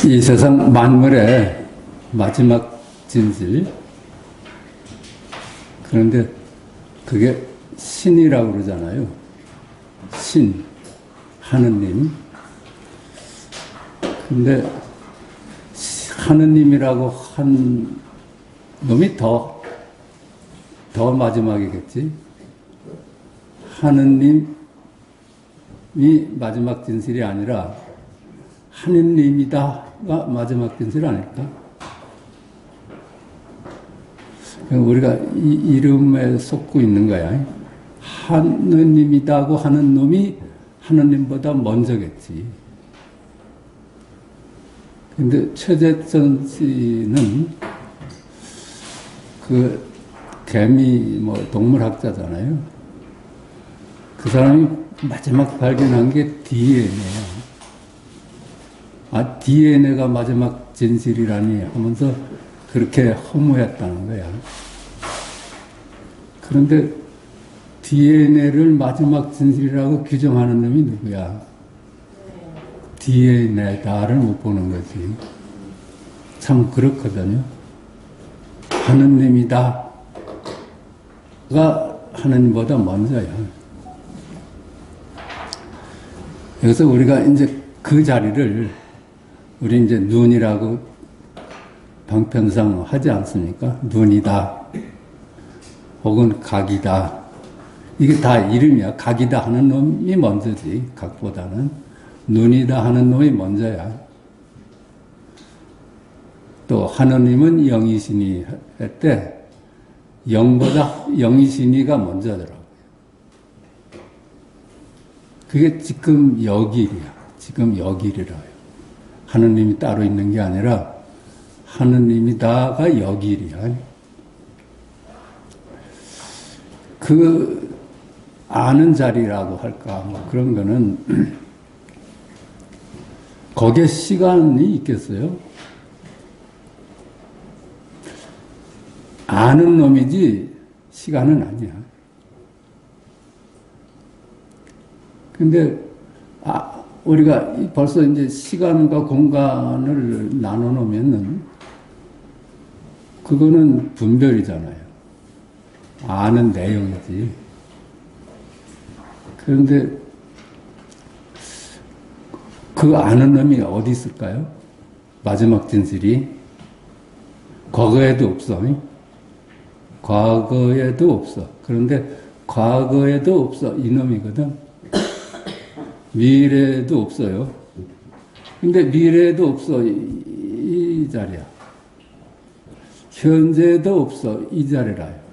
이 세상 만물의 마지막 진실. 그런데 그게 신이라고 그러잖아요. 신, 하느님. 근데 하느님이라고 한 놈이 더 마지막이겠지. 하느님이 마지막 진실이 아니라 하느님이다가 마지막 진실 아닐까? 우리가 이 이름에 속고 있는 거야. 하느님이다고 하는 놈이 하느님보다 먼저겠지. 근데 최재천 씨는 그 개미 동물학자잖아요. 그 사람이 마지막 발견한 게 DNA야. DNA가 마지막 진실이라니 하면서 그렇게 허무했다는 거야. 그런데 DNA를 마지막 진실이라고 규정하는 놈이 누구야? DNA다를 못 보는 거지. 참 그렇거든요. 하느님이다가 하느님보다 먼저야. 여기서 우리가 이제 그 자리를 우리 이제 눈이라고 방편상 하지 않습니까? 눈이다. 혹은 각이다. 이게 다 이름이야. 각이다 하는 놈이 먼저지. 각보다는. 눈이다 하는 놈이 먼저야. 또 하느님은 영이신이 했대. 영보다 영이신이가 먼저더라고요. 그게 지금 여길이야. 지금 여길이라요. 하느님이 따로 있는 게 아니라 하느님이다가 여길이야. 그 아는 자리라고 할까 그런 거는 거기에 시간이 있겠어요? 아는 놈이지 시간은 아니야. 근데 우리가 벌써 이제 시간과 공간을 나눠 놓으면은 그거는 분별이잖아요. 아는 내용이지. 그런데 그 아는 놈이 어디 있을까요? 마지막 진실이 과거에도 없어. 과거에도 없어. 그런데 과거에도 없어. 이놈이거든. 미래에도 없어요. 근데 미래에도 없어. 이 자리야. 현재에도 없어. 이 자리라요.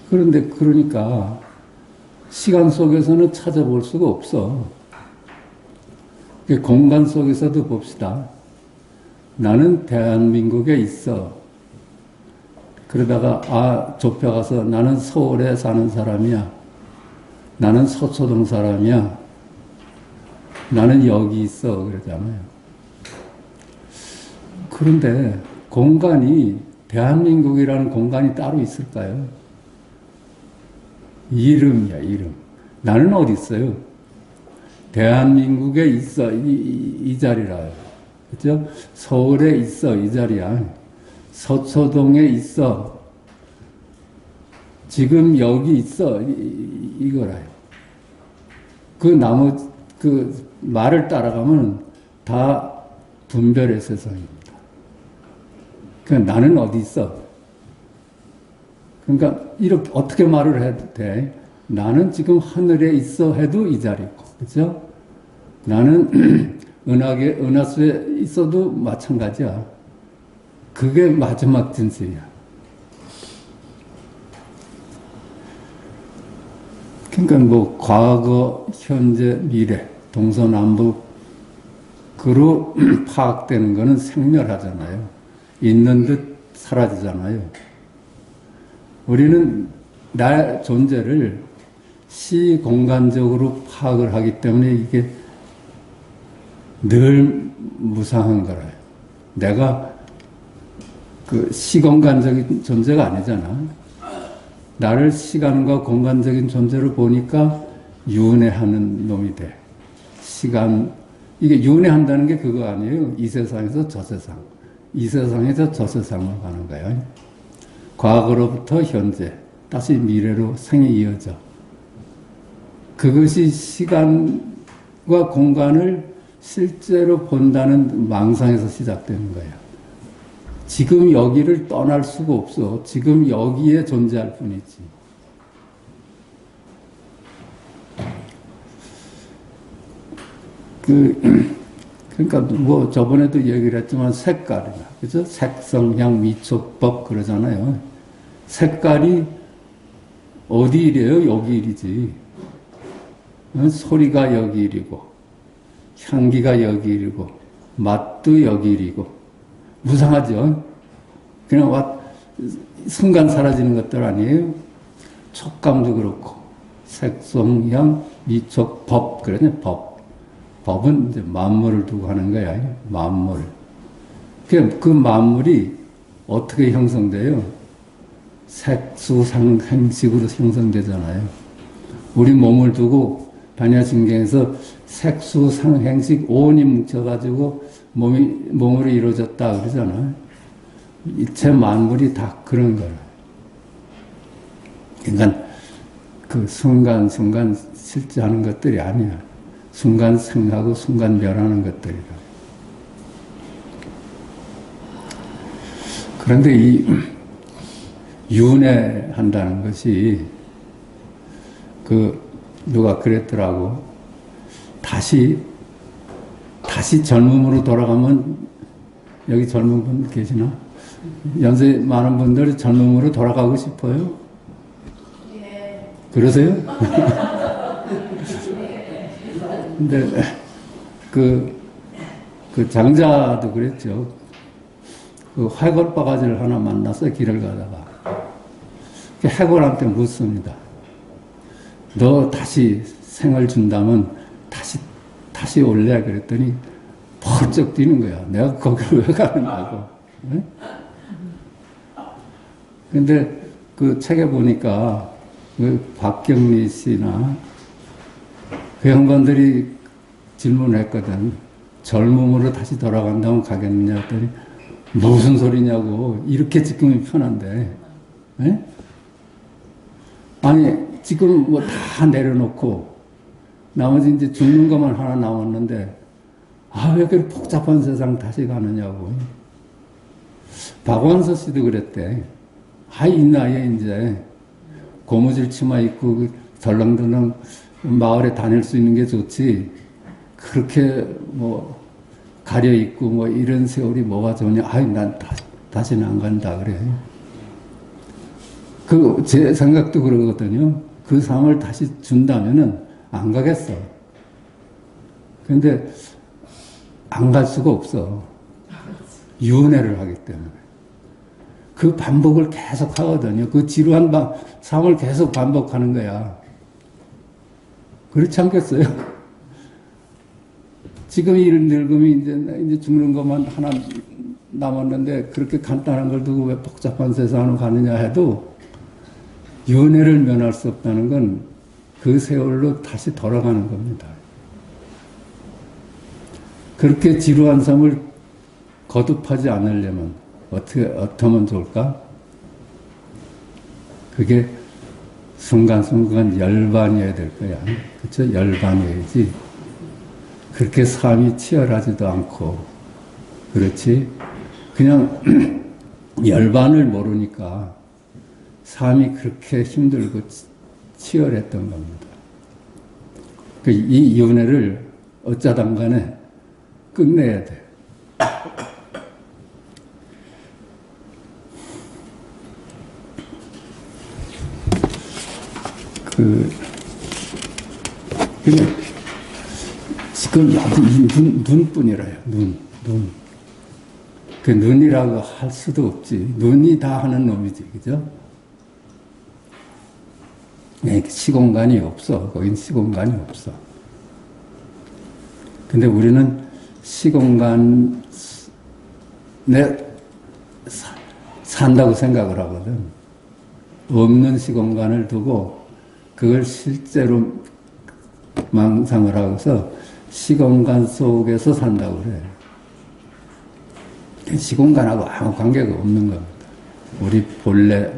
그런데 그러니까 시간 속에서는 찾아볼 수가 없어. 공간 속에서도 봅시다. 나는 대한민국에 있어. 그러다가 좁혀가서 나는 서울에 사는 사람이야. 나는 서초동 사람이야. 나는 여기 있어. 그러잖아요. 그런데 공간이 대한민국이라는 공간이 따로 있을까요? 이름이야, 이름. 나는 어디 있어요? 대한민국에 있어. 이 자리라요. 그죠? 서울에 있어. 이 자리야. 서초동에 있어. 지금 여기 있어. 이거라요. 그 말을 따라가면 다 분별의 세상입니다. 그러니까 나는 어디 있어? 그러니까 이렇게 어떻게 말을 해도 돼? 나는 지금 하늘에 있어 해도 이 자리에 있고, 그죠? 나는 은하수에 있어도 마찬가지야. 그게 마지막 진실이야. 그러니까 과거, 현재, 미래, 동서남북으로 파악되는 거는 생멸하잖아요. 있는 듯 사라지잖아요. 우리는 나의 존재를 시공간적으로 파악을 하기 때문에 이게 늘 무상한 거라요. 내가 그 시공간적인 존재가 아니잖아. 나를 시간과 공간적인 존재로 보니까 윤회하는 놈이 돼. 시간, 이게 윤회한다는 게 그거 아니에요. 이 세상에서 저 세상, 이 세상에서 저 세상으로 가는 거예요. 과거로부터 현재, 다시 미래로 생이 이어져. 그것이 시간과 공간을 실제로 본다는 망상에서 시작되는 거예요. 지금 여기를 떠날 수가 없어. 지금 여기에 존재할 뿐이지. 그러니까 뭐 저번에도 얘기를 했지만 색깔이나, 그죠? 색성향 미촉법 그러잖아요. 색깔이 어디 일이에요? 여기 일이지. 소리가 여기 일이고, 향기가 여기 일이고, 맛도 여기 일이고. 무상하죠? 그냥 순간 사라지는 것들 아니에요? 촉감도 그렇고, 색성향 미촉법, 그러네, 법. 법은 이제 만물을 두고 하는 거야. 만물. 그 만물이 어떻게 형성돼요? 색수상행식으로 형성되잖아요. 우리 몸을 두고 반야신경에서 색수상행식 오온이 뭉쳐가지고 몸으로 이루어졌다 그러잖아요. 이체 만물이 다 그런 거예요. 그러니까 그 순간순간 실제 하는 것들이 아니야. 순간 생하고 순간 멸하는 것들이라. 그런데 이 윤회한다는 것이 누가 그랬더라고. 다시 젊음으로 돌아가면, 여기 젊은 분 계시나? 연세 많은 분들이 젊음으로 돌아가고 싶어요? 예. 그러세요? 근데 그 장자도 그랬죠. 그 해골바가지를 하나 만나서 길을 가다가 해골한테 묻습니다. 너 다시 생을 준다면 다시 올래? 그랬더니 펄쩍 뛰는 거야. 내가 거기를 왜 가느냐고. 네? 근데 그 책에 보니까 그 박경리 씨나 그 양반들이 질문을 했거든. 젊음으로 다시 돌아간다면 가겠느냐 했더니 무슨 소리냐고. 이렇게 지금이 편한데. 네? 아니 지금 뭐 다 내려놓고 나머지 이제 죽는 것만 하나 남았는데 왜 그렇게 복잡한 세상 다시 가느냐고. 박완서 씨도 그랬대. 이 나이에 이제 고무줄 치마 입고 덜렁덜렁 마을에 다닐 수 있는 게 좋지. 그렇게 뭐 가려있고 뭐 이런 세월이 뭐가 좋냐. 난 다시는 안 간다 그래. 제 생각도 그러거든요. 그 삶을 다시 준다면은 안 가겠어. 근데 안 갈 수가 없어. 윤회를 하기 때문에. 그 반복을 계속 하거든요. 그 지루한 삶을 계속 반복하는 거야. 그렇지 않겠어요? 지금 이 늙음이 이제 죽는 것만 하나 남았는데 그렇게 간단한 걸 두고 왜 복잡한 세상으로 가느냐 해도 윤회를 면할 수 없다는 건 그 세월로 다시 돌아가는 겁니다. 그렇게 지루한 삶을 거듭하지 않으려면 어떻게 하면 좋을까? 그게 순간순간 열반이어야 될 거야. 그렇죠? 열반이어야지. 그렇게 삶이 치열하지도 않고, 그렇지? 그냥 열반을 모르니까 삶이 그렇게 힘들고 치열했던 겁니다. 이 윤회를 어쩌단 간에 끝내야 돼. 그냥 지금 눈뿐이라요. 눈. 그 눈이라고 할 수도 없지. 눈이 다 하는 놈이지, 그죠? 시공간이 없어. 거긴 시공간이 없어. 근데 우리는 시공간에 산다고 생각을 하거든. 없는 시공간을 두고 그걸 실제로 망상을 하고서 시공간 속에서 산다고 그래. 시공간하고 아무 관계가 없는 겁니다. 우리 본래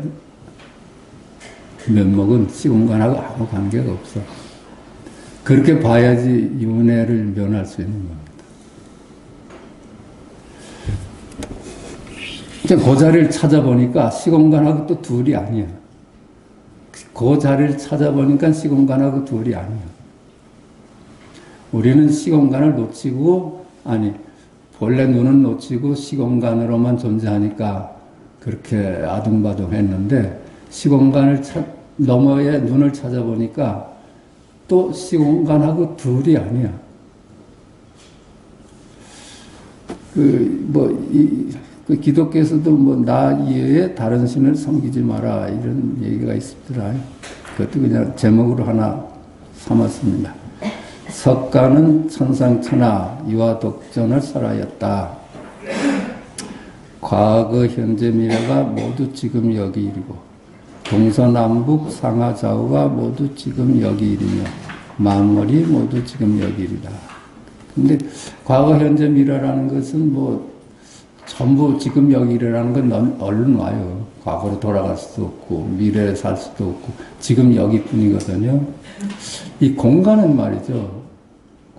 면목은 시공간하고 아무 관계가 없어. 그렇게 봐야지 윤회를 면할 수 있는 겁니다. 이제 그 자리를 찾아보니까 시공간하고 또 둘이 아니야. 그 자리를 찾아보니까 시공간하고 둘이 아니야. 우리는 시공간을 놓치고, 본래 눈은 놓치고 시공간으로만 존재하니까 그렇게 아둥바둥 했는데, 시공간을 너머에 눈을 찾아보니까 또 시공간하고 둘이 아니야. 기독교에서도 나 이외에 다른 신을 섬기지 마라 이런 얘기가 있었더라. 그것도 그냥 제목으로 하나 삼았습니다. 석가는 천상천하 유아독존을 설하였다. 과거 현재 미래가 모두 지금 여기 이르고 동서남북 상하좌우가 모두 지금 여기 이르며 만물이 모두 지금 여기 이르다. 근데 과거 현재 미래라는 것은 전부 지금 여기라는 건 얼른 와요. 과거로 돌아갈 수도 없고 미래에 살 수도 없고 지금 여기뿐이거든요. 이 공간은 말이죠.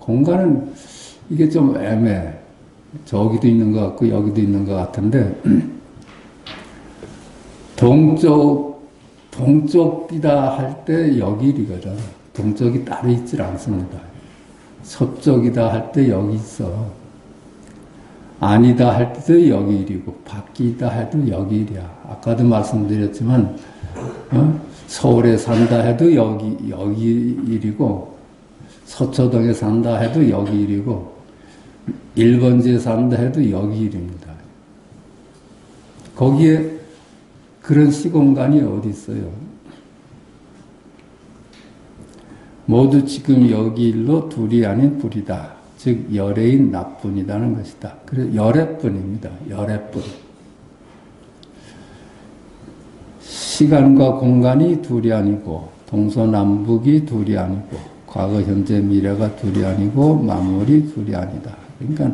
공간은 이게 좀 애매해. 저기도 있는 것 같고 여기도 있는 것 같은데 동쪽이다 할 때 여기이거든. 동쪽이 따로 있질 않습니다. 서쪽이다 할 때 여기 있어. 아니다 할 때도 여기 일이고 밖이다 해도 여기 일이야. 아까도 말씀드렸지만 서울에 산다 해도 여기 일이고 서초동에 산다 해도 여기 일이고 일본지에 산다 해도 여기 일입니다. 거기에 그런 시공간이 어디 있어요? 모두 지금 여기 일로 둘이 아닌 불이다. 즉 열애인 나뿐이라는 것이다. 그래서 열애뿐입니다. 열애뿐. 시간과 공간이 둘이 아니고 동서남북이 둘이 아니고 과거 현재 미래가 둘이 아니고 만물이 둘이 아니다. 그러니까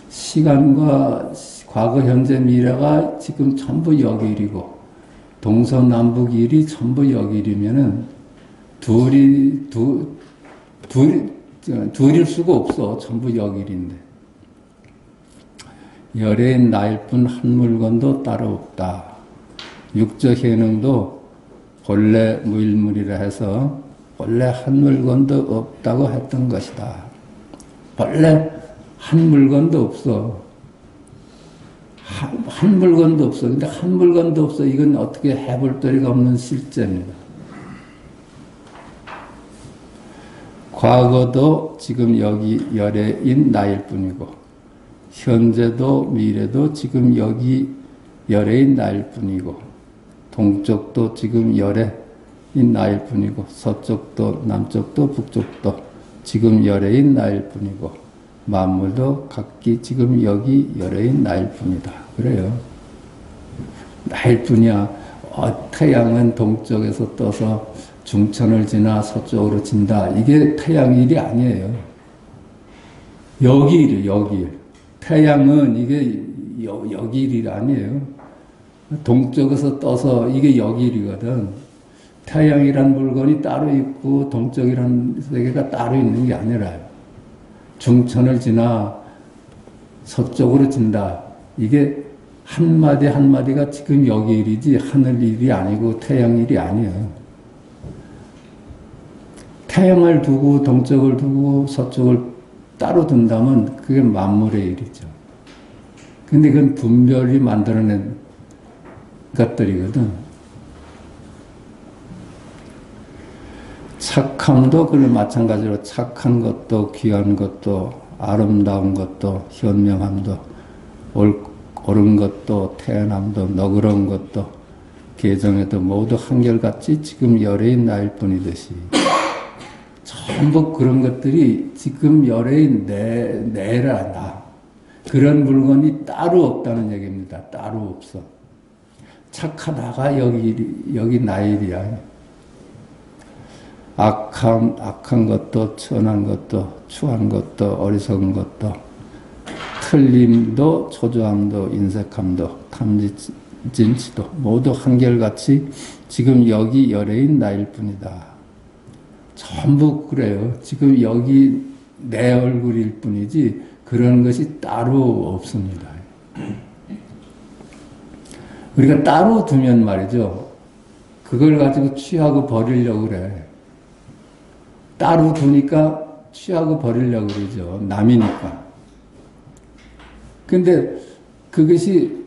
시간과 과거 현재 미래가 지금 전부 여기 일이고 동서남북 일이 전부 여기 일이면은 둘일 수가 없어. 전부 여길인데. 열애인 나일 뿐 한 물건도 따로 없다. 육적 해능도 본래 무일물이라 해서 본래 한 물건도 없다고 했던 것이다. 본래 한 물건도 없어. 한 물건도 없어. 근데 한 물건도 없어. 이건 어떻게 해볼 도리가 없는 실제입니다. 과거도 지금 여기 열애인 나일 뿐이고 현재도 미래도 지금 여기 열애인 나일 뿐이고 동쪽도 지금 열애인 나일 뿐이고 서쪽도 남쪽도 북쪽도 지금 열애인 나일 뿐이고 만물도 각기 지금 여기 열애인 나일 뿐이다. 그래요. 나일 뿐이야. 태양은 동쪽에서 떠서 중천을 지나 서쪽으로 진다. 이게 태양 일이 아니에요. 여기 일이에요. 여기 일. 태양은 이게 여기 일이 아니에요. 동쪽에서 떠서 이게 여기 일이거든. 태양이란 물건이 따로 있고 동쪽이란 세계가 따로 있는 게 아니라요. 중천을 지나 서쪽으로 진다. 이게 한마디 한마디가 지금 여기 일이지 하늘 일이 아니고 태양 일이 아니에요. 태양을 두고 동쪽을 두고 서쪽을 따로 둔다면 그게 만물의 일이죠. 근데 그건 분별이 만들어낸 것들이거든. 착함도 그런 마찬가지로 착한 것도 귀한 것도 아름다운 것도 현명함도 옳은 것도 태어남도 너그러운 것도 개정에도 모두 한결같이 지금 열애인 나일 뿐이듯이 전부 그런 것들이 지금 열애인 내라 나. 그런 물건이 따로 없다는 얘기입니다. 따로 없어. 착하다가 여기 나일이야. 악한 것도, 천한 것도, 추한 것도, 어리석은 것도, 틀림도, 초조함도, 인색함도, 탐진치도 모두 한결같이 지금 여기 열애인 나일 뿐이다. 전부 그래요. 지금 여기 내 얼굴일 뿐이지 그런 것이 따로 없습니다. 우리가 따로 두면 말이죠. 그걸 가지고 취하고 버리려고 그래. 따로 두니까 취하고 버리려고 그러죠. 남이니까. 근데 그것이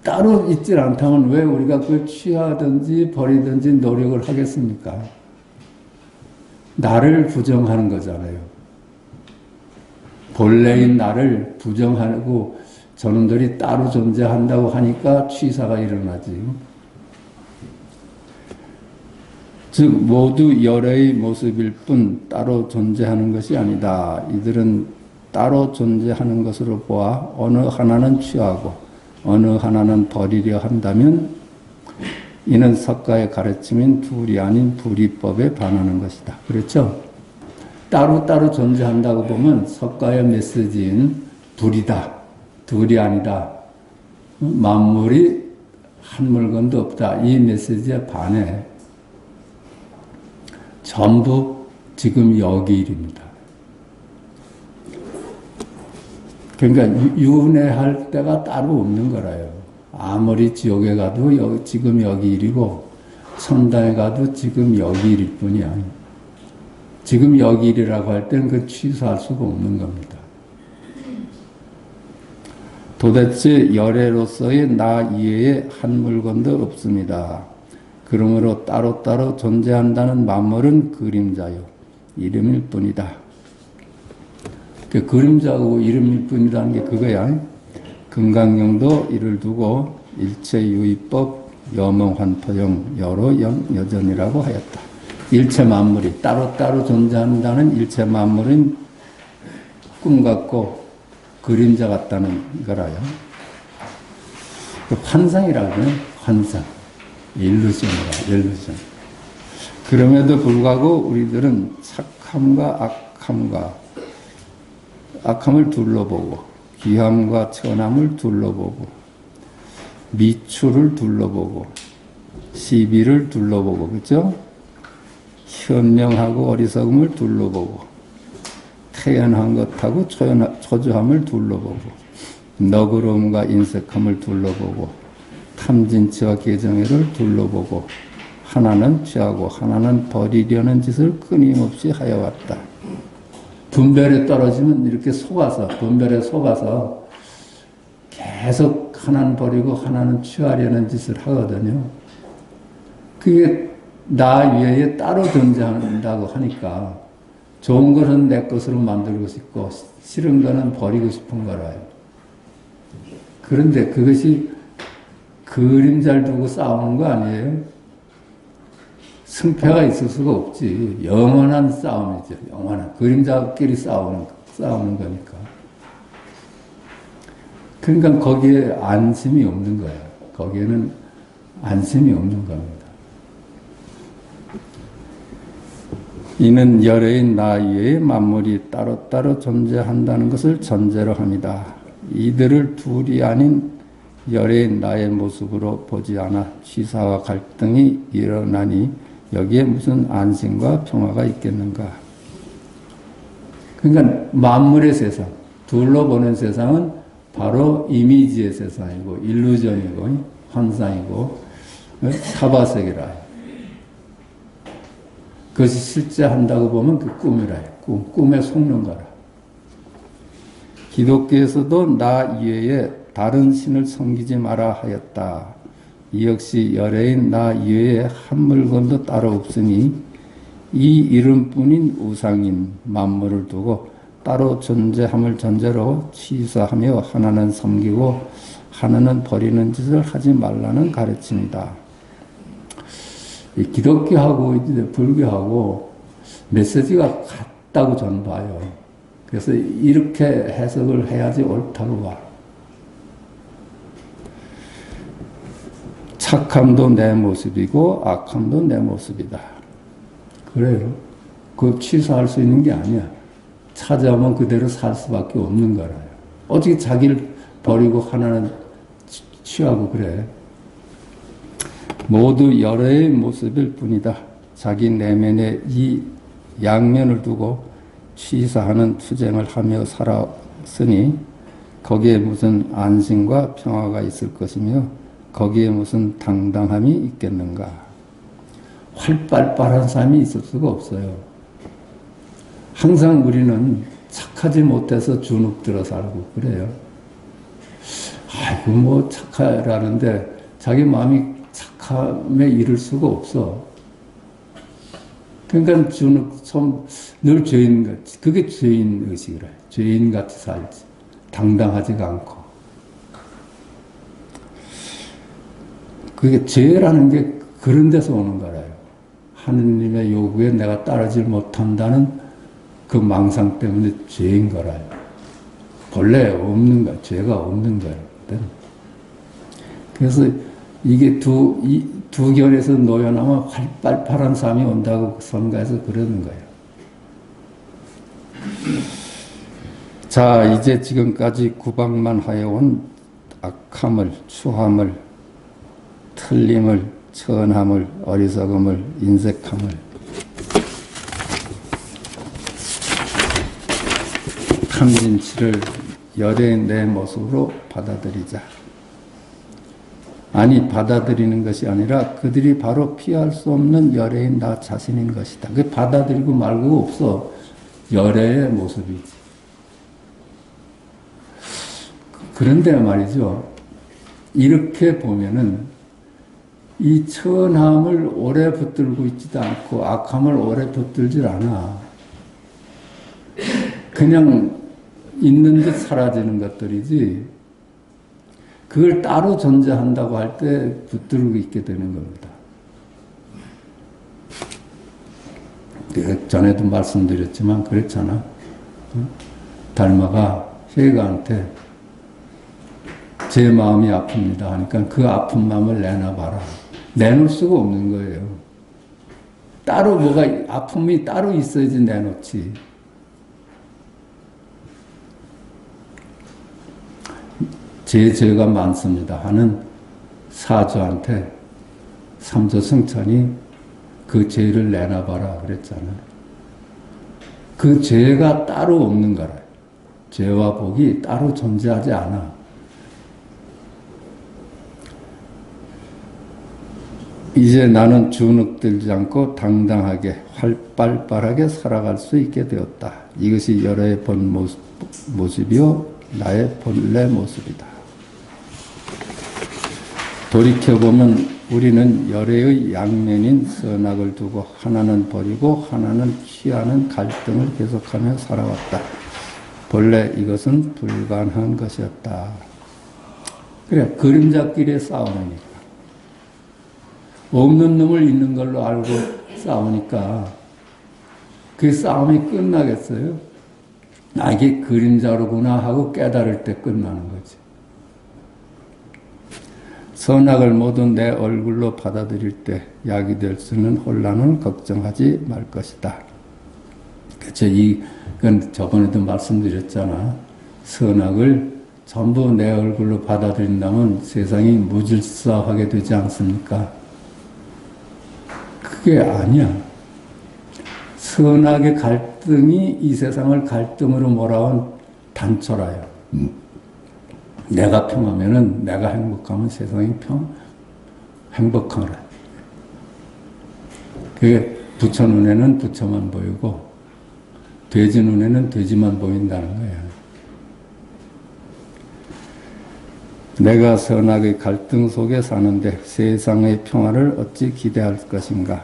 따로 있질 않다면 왜 우리가 그걸 취하든지 버리든지 노력을 하겠습니까? 나를 부정하는 거잖아요. 본래인 나를 부정하고 저놈들이 따로 존재한다고 하니까 취사가 일어나지. 즉 모두 열애의 모습일 뿐 따로 존재하는 것이 아니다. 이들은 따로 존재하는 것으로 보아 어느 하나는 취하고 어느 하나는 버리려 한다면 이는 석가의 가르침인 둘이 아닌 불이법에 반하는 것이다. 그렇죠? 따로따로 존재한다고 보면 석가의 메시지인 둘이다. 둘이 아니다. 만물이 한 물건도 없다. 이 메시지에 반해 전부 지금 여기 일입니다. 그러니까 윤회할 때가 따로 없는 거라요. 아무리 지옥에 가도 지금 여기 일이고 천당에 가도 지금 여기 일일 뿐이야. 지금 여기 일이라고 할 때는 그 취소할 수가 없는 겁니다. 도대체 열애로서의 나 이외에 한 물건도 없습니다. 그러므로 따로따로 존재한다는 만물은 그림자요. 이름일 뿐이다. 그 그림자고 이름일 뿐이라는 게 그거야. 금강경도 이를 두고 일체유의법 여명환토영 여로영 여전이라고 하였다. 일체 만물이 따로따로 존재한다는 일체 만물은 꿈 같고 그림자 같다는 거라요. 그 환상이라고 하면 환상. 일루전. 그럼에도 불구하고 우리들은 착함과 악함을 둘러보고 귀함과 천함을 둘러보고 미추를 둘러보고 시비를 둘러보고 그렇죠? 현명하고 어리석음을 둘러보고 태연한 것하고 초조함을 둘러보고 너그러움과 인색함을 둘러보고 탐진치와 개정애를 둘러보고 하나는 취하고 하나는 버리려는 짓을 끊임없이 하여왔다. 분별에 떨어지면 이렇게 분별에 속아서 계속 하나는 버리고 하나는 취하려는 짓을 하거든요. 그게 나 외에 따로 존재한다고 하니까 좋은 것은 내 것으로 만들고 싶고 싫은 거는 버리고 싶은 거라요. 그런데 그것이 그림자를 두고 싸우는 거 아니에요? 승패가 있을 수가 없지. 영원한 싸움이죠. 영원한. 그림자끼리 싸우는 거니까. 그러니까 거기에 안심이 없는 거예요. 거기에는 안심이 없는 겁니다. 이는 열애인 나 이외에 만물이 따로따로 존재한다는 것을 전제로 합니다. 이들을 둘이 아닌 열애인 나의 모습으로 보지 않아 취사와 갈등이 일어나니 여기에 무슨 안심과 평화가 있겠는가. 그러니까 만물의 세상, 둘로 보는 세상은 바로 이미지의 세상이고 일루전이고 환상이고 사바세계라. 그것이 실제 한다고 보면 그 꿈이라. 꿈에 속는 거라. 기독교에서도 나 이외에 다른 신을 섬기지 마라 하였다. 이 역시 열애인 나 이외에 한 물건도 따로 없으니 이 이름뿐인 우상인 만물을 두고 따로 존재함을 전제로 취사하며 하나는 섬기고 하나는 버리는 짓을 하지 말라는 가르침이다. 기독교하고 이제 불교하고 메시지가 같다고 저는 봐요. 그래서 이렇게 해석을 해야지 옳다고 봐. 착함도 내 모습이고 악함도 내 모습이다. 그래요. 그거 취소할 수 있는 게 아니야. 찾아오면 그대로 살 수밖에 없는 거라요. 어떻게 자기를 버리고 하나는 취하고 그래. 모두 여러의 모습일 뿐이다. 자기 내면에 이 양면을 두고 취사하는 투쟁을 하며 살았으니 거기에 무슨 안심과 평화가 있을 것이며 거기에 무슨 당당함이 있겠는가. 활발한 삶이 있을 수가 없어요. 항상 우리는 착하지 못해서 주눅들어 살고 그래요. 아이고 뭐 착하라는데 자기 마음이 착함에 이를 수가 없어. 그러니까 늘 죄인같이, 그게 죄인 의식이라. 죄인같이 살지. 당당하지가 않고. 그게 죄라는 게 그런 데서 오는 거라요. 하느님의 요구에 내가 따르지 못한다는 그 망상 때문에 죄인 거라요. 본래 없는 거야. 죄가 없는 거예요. 그래서 이게 두 결에서 놓여나면 활발한 삶이 온다고 성가에서 그러는 거예요. 자, 이제 지금까지 구박만 하여온 악함을, 추함을, 틀림을, 천함을, 어리석음을, 인색함을, 탐진치를 열의 내 모습으로 받아들이자. 아니, 받아들이는 것이 아니라 그들이 바로 피할 수 없는 열애인 나 자신인 것이다. 그게 받아들이고 말고 없어. 열애의 모습이지. 그런데 말이죠. 이렇게 보면은 이 천함을 오래 붙들고 있지도 않고 악함을 오래 붙들질 않아. 그냥 있는 듯 사라지는 것들이지. 그걸 따로 존재한다고 할 때 붙들고 있게 되는 겁니다. 전에도 말씀드렸지만 그랬잖아. 달마가 회가한테 제 마음이 아픕니다 하니까 그 아픈 마음을 내놔봐라. 내놓을 수가 없는 거예요. 따로 뭐가 아픔이 따로 있어야지 내놓지. 제 죄가 많습니다 하는 사주한테 삼조승천이 그 죄를 내놔봐라 그랬잖아요. 그 죄가 따로 없는 거라. 죄와 복이 따로 존재하지 않아. 이제 나는 주눅들지 않고 당당하게 활발하게 살아갈 수 있게 되었다. 이것이 열애의 본 모습이요 나의 본래 모습이다. 돌이켜보면 우리는 열애의 양면인 선악을 두고 하나는 버리고 하나는 취하는 갈등을 계속하며 살아왔다. 본래 이것은 불가능한 것이었다. 그래, 그림자끼리의 싸움이니까. 없는 놈을 있는 걸로 알고 싸우니까 그 싸움이 끝나겠어요? 아, 이게 그림자로구나 하고 깨달을 때 끝나는 거지. 선악을 모두 내 얼굴로 받아들일 때 약이 될 수 있는 혼란을 걱정하지 말 것이다. 그렇죠. 이건 저번에도 말씀드렸잖아. 선악을 전부 내 얼굴로 받아들인다면 세상이 무질서하게 되지 않습니까? 그게 아니야. 선악의 갈등이 이 세상을 갈등으로 몰아온 단초라요. 내가 평하면은, 내가 행복하면 세상이 행복하라. 그게 부처 눈에는 부처만 보이고, 돼지 눈에는 돼지만 보인다는 거야. 내가 선악의 갈등 속에 사는데 세상의 평화를 어찌 기대할 것인가?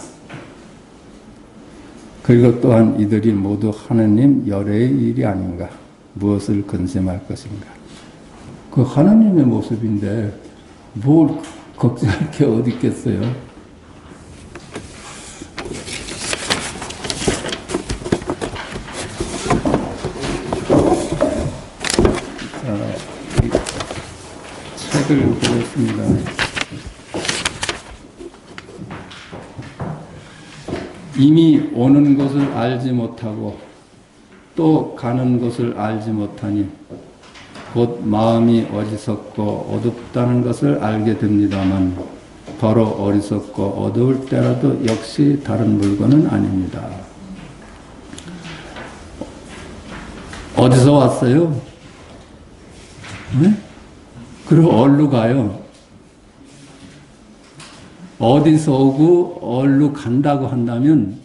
그리고 또한 이들이 모두 하느님 열애의 일이 아닌가? 무엇을 근심할 것인가? 그 하나님의 모습인데 뭘 걱정할 게 어디 있겠어요? 자, 책을 보겠습니다. 이미 오는 것을 알지 못하고 또 가는 것을 알지 못하니 곧 마음이 어리석고 어둡다는 것을 알게 됩니다만 더러 어리석고 어두울 때라도 역시 다른 물건은 아닙니다. 어디서 왔어요? 네? 그리고 어디로 가요? 어디서 오고 어디로 간다고 한다면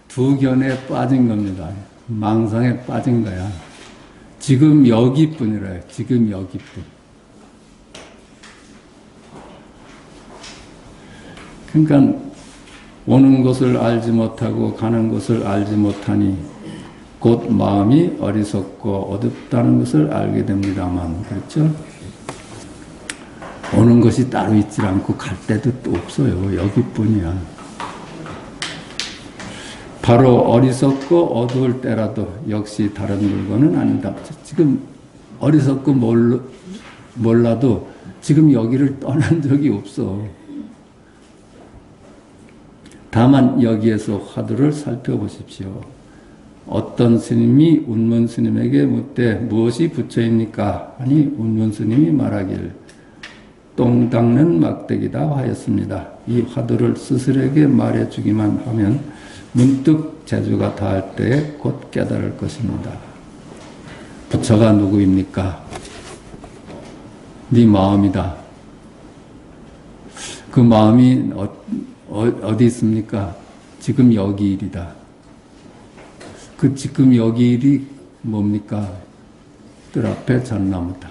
두 견에 빠진 겁니다. 망상에 빠진 거야. 지금 여기뿐이래요. 지금 여기뿐. 그러니까 오는 것을 알지 못하고 가는 것을 알지 못하니 곧 마음이 어리석고 어둡다는 것을 알게 됩니다만, 그렇죠? 오는 것이 따로 있지 않고 갈 때도 또 없어요. 여기뿐이야. 바로 어리석고 어두울 때라도 역시 다른 물건은 아니다. 지금 어리석고 몰라도 지금 여기를 떠난 적이 없어. 다만 여기에서 화두를 살펴보십시오. 어떤 스님이 운문 스님에게 묻되 무엇이 부처입니까? 하니 운문 스님이 말하길 똥 닦는 막대기다 하였습니다. 이 화두를 스스로에게 말해주기만 하면 문득 재주가 다할 때에 곧 깨달을 것입니다. 부처가 누구입니까? 네 마음이다. 그 마음이 어디 있습니까? 지금 여기 일이다. 그 지금 여기 일이 뭡니까? 뜰 앞에 전나무다.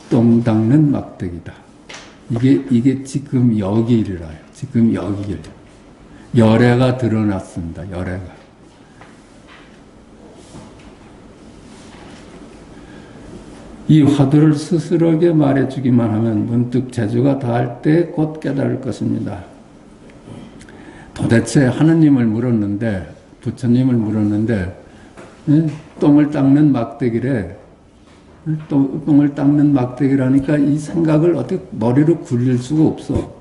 똥 닦는 막대기다. 이게 지금 여기 일이라요. 지금 여기 일. 열애가 드러났습니다. 열애가. 이 화두를 스스로에게 말해주기만 하면 문득 재주가 다할 때 곧 깨달을 것입니다. 도대체 하느님을 물었는데, 부처님을 물었는데, 똥을 닦는 막대기래. 똥을 닦는 막대기라니까 이 생각을 어떻게 머리로 굴릴 수가 없어.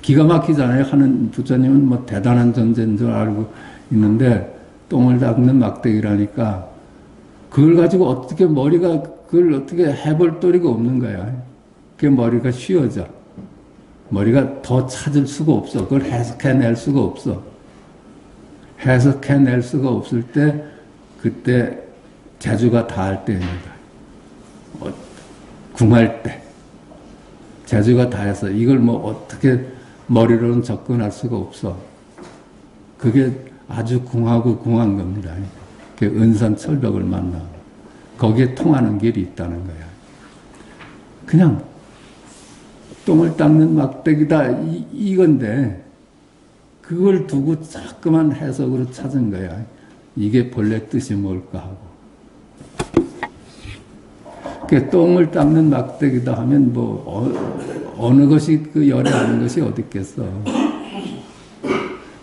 기가 막히잖아요. 하는 부처님은 뭐 대단한 존재인 줄 알고 있는데 똥을 닦는 막대기라니까 그걸 가지고 어떻게 머리가 그걸 어떻게 해볼 도리가 없는 거야. 그게 머리가 쉬워져. 머리가 더 찾을 수가 없어. 그걸 해석해낼 수가 없어. 해석해낼 수가 없을 때 그때 재주가 다할 때입니다. 궁할 때. 재주가 다해서 이걸 뭐 어떻게 머리로는 접근할 수가 없어. 그게 아주 궁하고 궁한 겁니다. 그 은산철벽을 만나. 거기에 통하는 길이 있다는 거야. 그냥 똥을 닦는 막대기다 이건데 그걸 두고 자꾸만 해석으로 찾은 거야. 이게 본래 뜻이 뭘까 하고. 그 똥을 닦는 막대기다 하면 어느 것이 그 열에 아는 것이 어디 있겠어.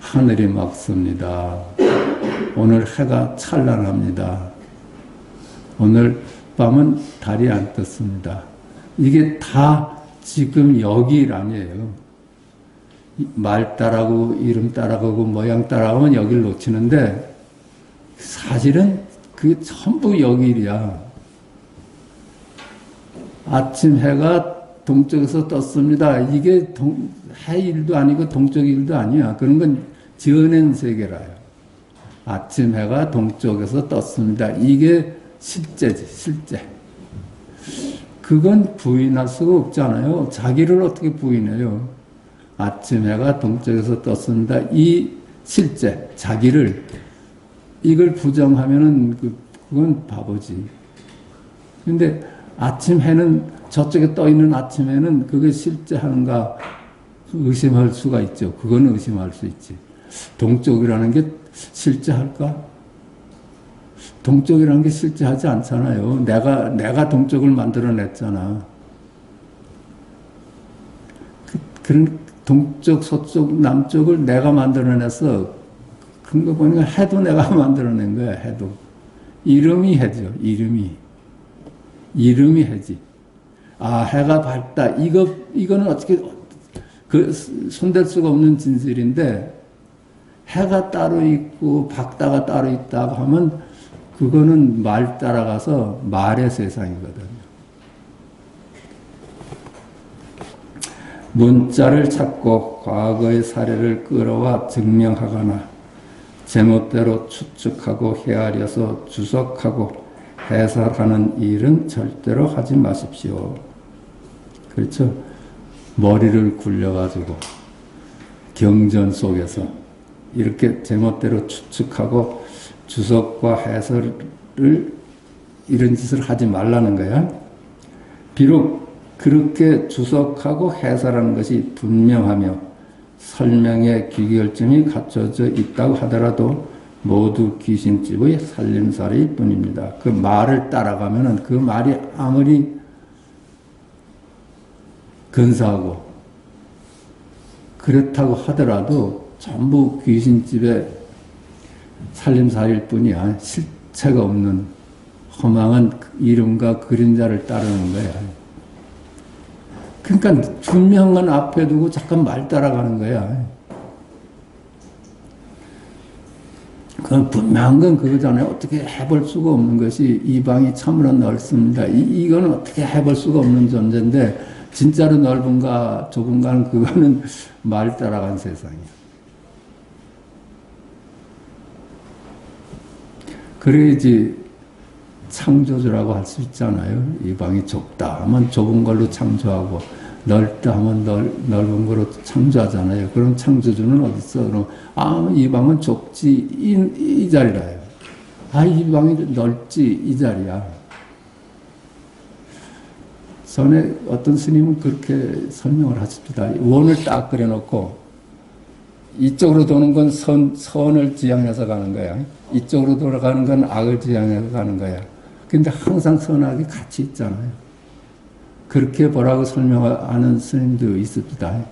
하늘이 맑습니다. 오늘 해가 찬란합니다. 오늘 밤은 달이 안 떴습니다. 이게 다 지금 여기 일 아니에요. 말 따라가고 이름 따라가고 모양 따라가면 여기를 놓치는데 사실은 그게 전부 여기 일이야. 아침 해가 동쪽에서 떴습니다. 이게 해 일도 아니고 동쪽 일도 아니야. 그런 건 지어낸 세계라요. 아침 해가 동쪽에서 떴습니다. 이게 실제지, 실제. 그건 부인할 수가 없잖아요. 자기를 어떻게 부인해요? 아침 해가 동쪽에서 떴습니다. 이 실제, 자기를, 이걸 부정하면은 그건 바보지. 근데 아침 해는 저쪽에 떠 있는 아침 해는 그게 실제하는가 의심할 수가 있죠. 그건 의심할 수 있지. 동쪽이라는 게 실제할까? 동쪽이라는 게 실제하지 않잖아요. 내가 동쪽을 만들어냈잖아. 그런 동쪽, 서쪽, 남쪽을 내가 만들어내서 근거 보니까 해도 내가 만들어낸 거야. 해도 이름이 해죠. 이름이 해지. 아, 해가 밝다. 이거는 어떻게 손댈 수가 없는 진실인데, 해가 따로 있고 박다가 따로 있다고 하면 그거는 말 따라가서 말의 세상이거든요. 문자를 찾고 과거의 사례를 끌어와 증명하거나 제멋대로 추측하고 헤아려서 주석하고 해설하는 일은 절대로 하지 마십시오. 그렇죠? 머리를 굴려가지고 경전 속에서 이렇게 제멋대로 추측하고 주석과 해설을 이런 짓을 하지 말라는 거야. 비록 그렇게 주석하고 해설하는 것이 분명하며 설명의 귀결점이 갖춰져 있다고 하더라도 모두 귀신집의 살림살이일 뿐입니다. 그 말을 따라가면은 그 말이 아무리 근사하고 그렇다고 하더라도 전부 귀신집의 살림살이일 뿐이야. 실체가 없는 허망한 이름과 그림자를 따르는 거야. 그러니까 분명한 앞에 두고 잠깐 말 따라가는 거야. 그건 분명한 건 그거잖아요. 어떻게 해볼 수가 없는 것이 이 방이 참으로 넓습니다. 이거는 어떻게 해볼 수가 없는 존재인데 진짜로 넓은가 좁은가는 그거는 말 따라간 세상이야. 그래야지 창조주라고 할 수 있잖아요. 이 방이 좁다 하면 좁은 걸로 창조하고 넓다 하면 넓은 걸로 창조하잖아요. 그럼 창조주는 어디 있어? 그럼 이 방은 좁지 이 자리라요. 이 방이 넓지 이 자리야. 전에 어떤 스님은 그렇게 설명을 하십니다. 원을 딱 그려놓고 이쪽으로 도는 건 선을 지향해서 가는 거야. 이쪽으로 돌아가는 건 악을 지향해서 가는 거야. 근데 항상 선악이 같이 있잖아요. 그렇게 보라고 설명하는 스님도 있습니다.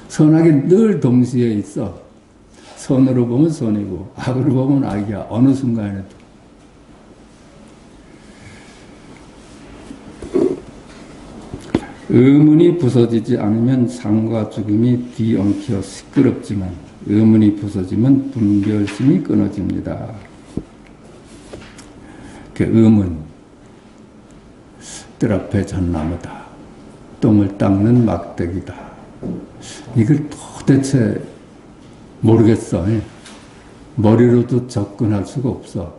선악이 늘 동시에 있어. 선으로 보면 선이고 악으로 보면 악이야. 어느 순간에도. 의문이 부서지지 않으면 상과 죽음이 뒤엉켜 시끄럽지만 의문이 부서지면 분별심이 끊어집니다. 그 의문, 뜰 앞에 잣나무다. 똥을 닦는 막대기다. 이걸 도대체 모르겠어. 머리로도 접근할 수가 없어.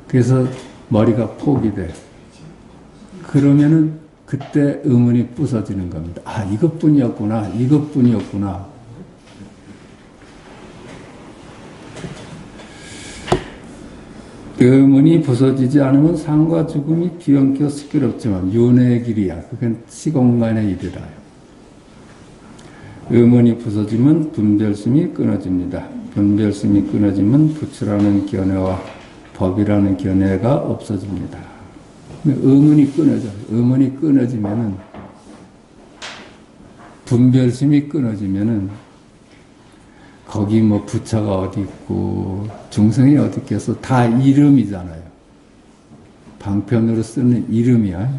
그래서 머리가 포기돼. 그러면은 그때 의문이 부서지는 겁니다. 이것뿐이었구나. 이것뿐이었구나. 의문이 부서지지 않으면 상과 죽음이 뒤엉켜 시끄럽지만 윤회의 길이야. 그건 시공간의 일이라요. 의문이 부서지면 분별심이 끊어집니다. 분별심이 끊어지면 부처라는 견해와 법이라는 견해가 없어집니다. 의문이 끊어져. 의문이 끊어지면은 분별심이 끊어지면은 거기 뭐 부처가 어디 있고 중생이 어디 있겠어. 다 이름이잖아요. 방편으로 쓰는 이름이야.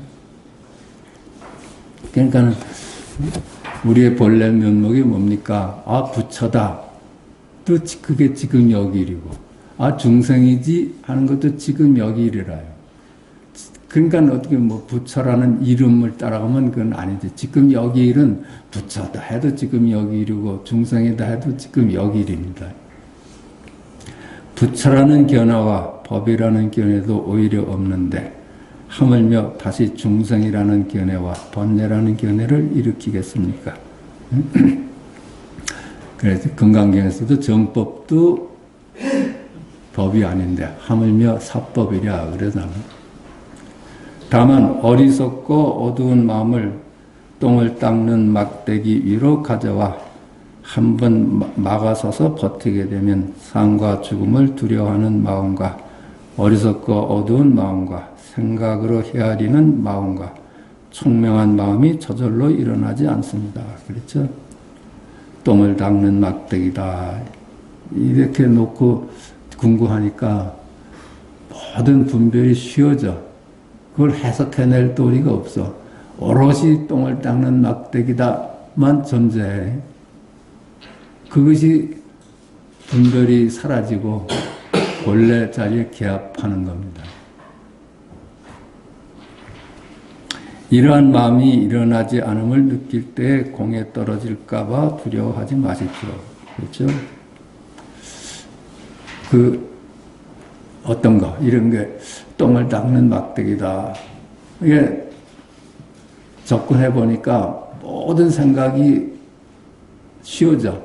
그러니까는 우리의 본래 면목이 뭡니까? 부처다. 또 그게 지금 여기 일이고 중생이지 하는 것도 지금 여기 일이라요. 그러니까 어떻게 뭐 부처라는 이름을 따라가면 그건 아니지. 지금 여기 일은 부처다 해도 지금 여기 일이고 중생이다 해도 지금 여기 일입니다. 부처라는 견해와 법이라는 견해도 오히려 없는데 하물며 다시 중생이라는 견해와 번뇌라는 견해를 일으키겠습니까? 그래서 금강경에서도 정법도 법이 아닌데 하물며 사법이랴 그러잖아요. 다만 어리석고 어두운 마음을 똥을 닦는 막대기 위로 가져와 한번 막아서서 버티게 되면 상과 죽음을 두려워하는 마음과 어리석고 어두운 마음과 생각으로 헤아리는 마음과 총명한 마음이 저절로 일어나지 않습니다. 그렇죠? 똥을 닦는 막대기다. 이렇게 놓고 궁구하니까 모든 분별이 쉬워져. 그걸 해석해낼 도리가 없어. 오롯이 똥을 닦는 막대기다만 존재해. 그것이 분별이 사라지고 본래 자리에 개합하는 겁니다. 이러한 마음이 일어나지 않음을 느낄 때 공에 떨어질까봐 두려워하지 마십시오. 그렇죠? 어떤 거, 이런 게 똥을 닦는 막대기다. 이게 접근해 보니까 모든 생각이 쉬워져.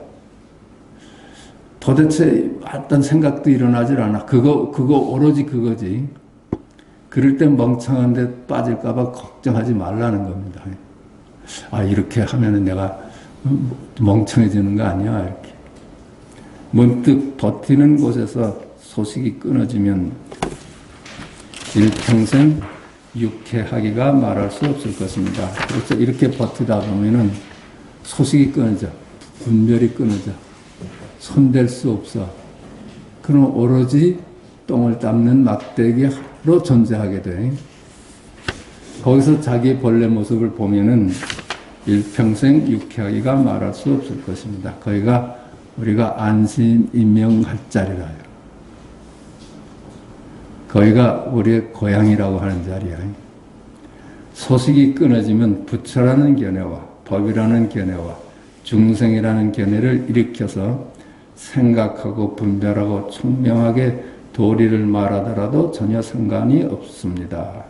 도대체 어떤 생각도 일어나질 않아. 그거 오로지 그거지. 그럴 땐 멍청한데 빠질까봐 걱정하지 말라는 겁니다. 아, 이렇게 하면은 내가 멍청해지는 거 아니야? 이렇게. 문득 버티는 곳에서 소식이 끊어지면 일평생 유쾌하기가 말할 수 없을 것입니다. 그래서 이렇게 버티다 보면은 소식이 끊어져. 분별이 끊어져. 손댈 수 없어. 그럼 오로지 똥을 닦는 막대기로 존재하게 돼. 거기서 자기 본래 모습을 보면은 일평생 유쾌하기가 말할 수 없을 것입니다. 거기가 우리가 안심인명할 자리라요. 거기가 우리의 고향이라고 하는 자리야. 소식이 끊어지면 부처라는 견해와 법이라는 견해와 중생이라는 견해를 일으켜서 생각하고 분별하고 총명하게 도리를 말하더라도 전혀 상관이 없습니다.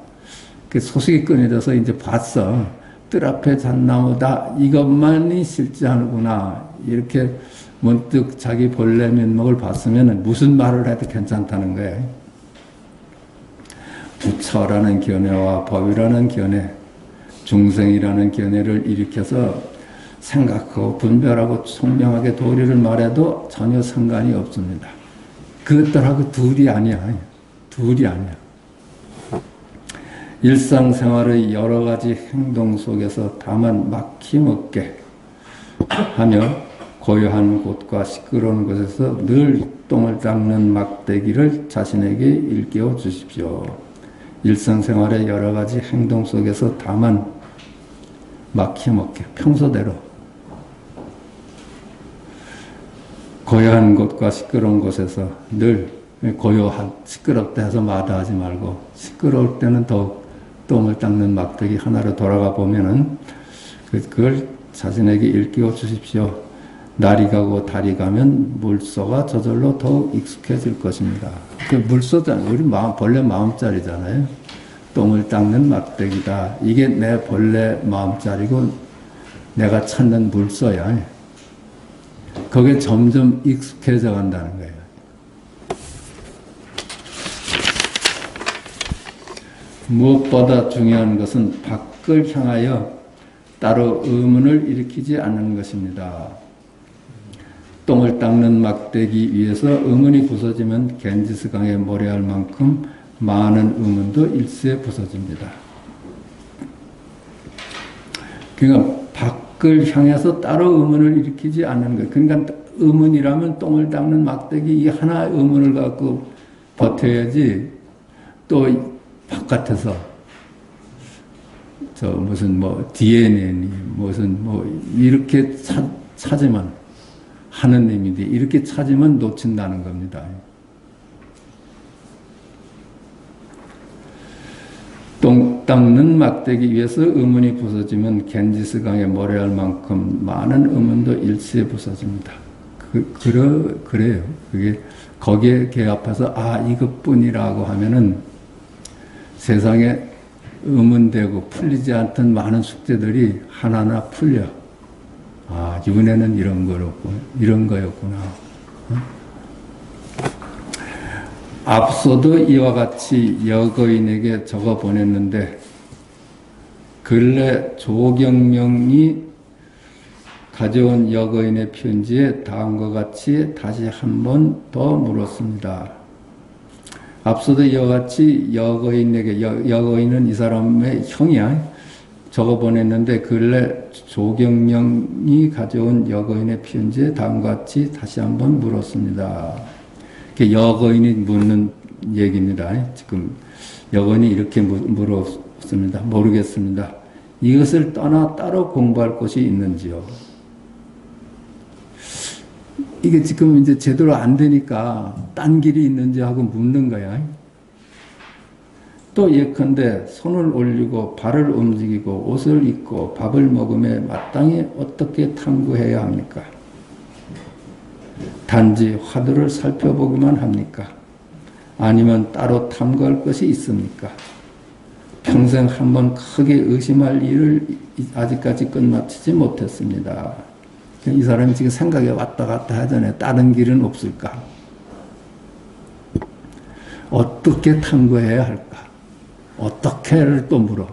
그 소식이 끊어져서 이제 봤어. 뜰 앞에 잣나무다. 이것만이 실제하는구나. 이렇게 문득 자기 본래 면목을 봤으면 무슨 말을 해도 괜찮다는 거예요. 부처라는 견해와 법이라는 견해, 중생이라는 견해를 일으켜서 생각하고 분별하고 총명하게 도리를 말해도 전혀 상관이 없습니다. 그것들하고 둘이 아니야. 둘이 아니야. 일상생활의 여러 가지 행동 속에서 다만 막힘없게 하며 고요한 곳과 시끄러운 곳에서 늘 똥을 닦는 막대기를 자신에게 일깨워 주십시오. 일상생활의 여러 가지 행동 속에서 다만 막힘없게 평소대로 고요한 곳과 시끄러운 곳에서 늘 시끄럽다 해서 마다하지 말고 시끄러울 때는 더욱 똥을 닦는 막대기 하나로 돌아가 보면은 그걸 자신에게 일깨워 주십시오. 날이 가고 달이 가면 물소가 저절로 더욱 익숙해질 것입니다. 그 물소잖아요. 우리 본래 마음자리잖아요. 똥을 닦는 막대기다. 이게 내 본래 마음자리고 내가 찾는 물소야. 거기에 점점 익숙해져 간다는 거예요. 무엇보다 중요한 것은 밖을 향하여 따로 의문을 일으키지 않는 것입니다. 똥을 닦는 막대기 위에서 의문이 부서지면 겐지스강에 모래알 만큼 많은 의문도 일시에 부서집니다. 그러니까 밖을 향해서 따로 의문을 일으키지 않는 것. 그러니까 의문이라면 똥을 닦는 막대기 이 하나의 의문을 갖고 버텨야지 또 바깥에서 무슨 DNA니 무슨 이렇게 찾으면 하느님이지 이렇게 찾으면 놓친다는 겁니다. 똥 닦는 막대기 위에서 의문이 부서지면 겐지스강에 모래알 만큼 많은 의문도 일시에 부서집니다. 그래요. 그게 거기에 개합해서 이것뿐이라고 하면은 세상에 의문되고 풀리지 않던 많은 숙제들이 하나하나 풀려. 이번에는 이런 거였구나. 앞서도 이와 같이 여거인에게 적어 보냈는데 근래 조경명이 가져온 여거인의 편지에 다음과 같이 다시 한 번 더 물었습니다. 앞서도 이와 같이 여거인에게, 여거인은 이 사람의 형이야. 적어 보냈는데 근래 조경명이 가져온 여거인의 편지에 다음과 같이 다시 한 번 물었습니다. 여거인이 묻는 얘기입니다. 지금 여거인이 이렇게 물었습니다. 모르겠습니다. 이것을 떠나 따로 공부할 곳이 있는지요? 이게 지금 이제 제대로 안 되니까 딴 길이 있는지 하고 묻는 거야. 또 예컨대 손을 올리고 발을 움직이고 옷을 입고 밥을 먹음에 마땅히 어떻게 탐구해야 합니까? 단지 화두를 살펴보기만 합니까? 아니면 따로 탐구할 것이 있습니까? 평생 한번 크게 의심할 일을 아직까지 끝마치지 못했습니다. 이 사람이 지금 생각에 왔다 갔다 하잖아요. 다른 길은 없을까? 어떻게 탐구해야 할까? 어떻게를 또 물어.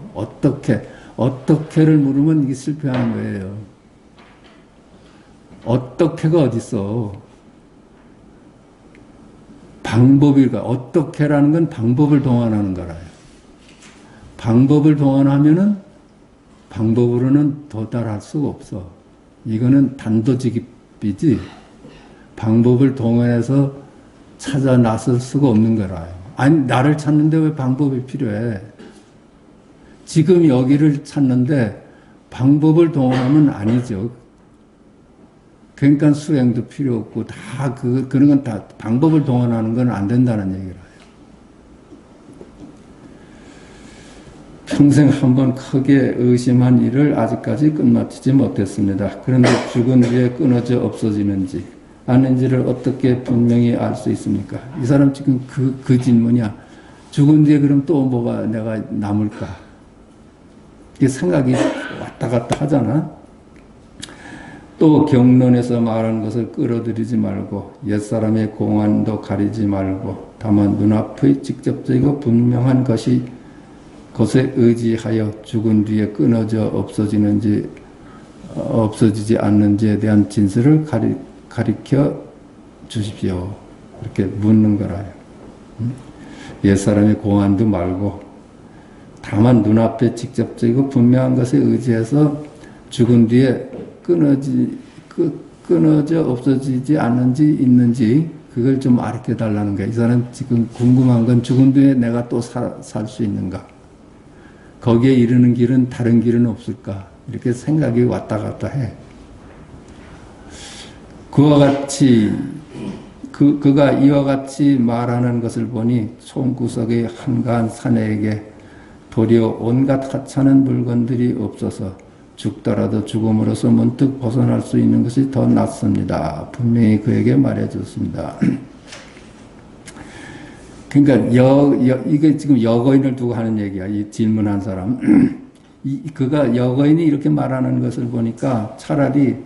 어떻게를 물으면 이게 실패하는 거예요. 어떻게가 어딨어? 방법일까? 어떻게라는 건 방법을 동원하는 거라요. 방법을 동원하면은 방법으로는 도달할 수가 없어. 이거는 단도직입이지 방법을 동원해서 찾아 나설 수가 없는 거라요. 아니, 나를 찾는데 왜 방법이 필요해? 지금 여기를 찾는데 방법을 동원하면 아니죠. 그러니까 수행도 필요 없고 다 그런 건 다 방법을 동원하는 건 안 된다는 얘기라요. 평생 한번 크게 의심한 일을 아직까지 끝마치지 못했습니다. 그런데 죽은 뒤에 끊어져 없어지는지 아닌지를 어떻게 분명히 알 수 있습니까? 이 사람 지금 그 질문이야. 죽은 뒤에 그럼 또 뭐가 내가 남을까? 이게 생각이 왔다 갔다 하잖아. 또 경론에서 말하는 것을 끌어들이지 말고 옛사람의 공안도 가리지 말고 다만 눈앞의 직접적이고 분명한 것에 의지하여 죽은 뒤에 끊어져 없어지지 않는지에 대한 진술을 가리켜 주십시오. 이렇게 묻는 거라요. 옛사람의 공안도 말고 다만 눈앞에 직접적이고 분명한 것에 의지해서 죽은 뒤에 끊어져 없어지지 않는지 있는지 그걸 좀 가르쳐 달라는 거야. 이 사람 지금 궁금한 건 죽은 뒤에 내가 또 살 수 있는가? 거기에 이르는 길은 다른 길은 없을까? 이렇게 생각이 왔다 갔다 해. 그가 이와 같이 말하는 것을 보니 총구석의 한가한 사내에게 도리어 온갖 하찮은 물건들이 없어서 죽더라도 죽음으로써 문득 벗어날 수 있는 것이 더 낫습니다. 분명히 그에게 말해줬습니다. 그러니까 이게 지금 여거인을 두고 하는 얘기야. 이 질문한 사람. 그가 여거인이 이렇게 말하는 것을 보니까 차라리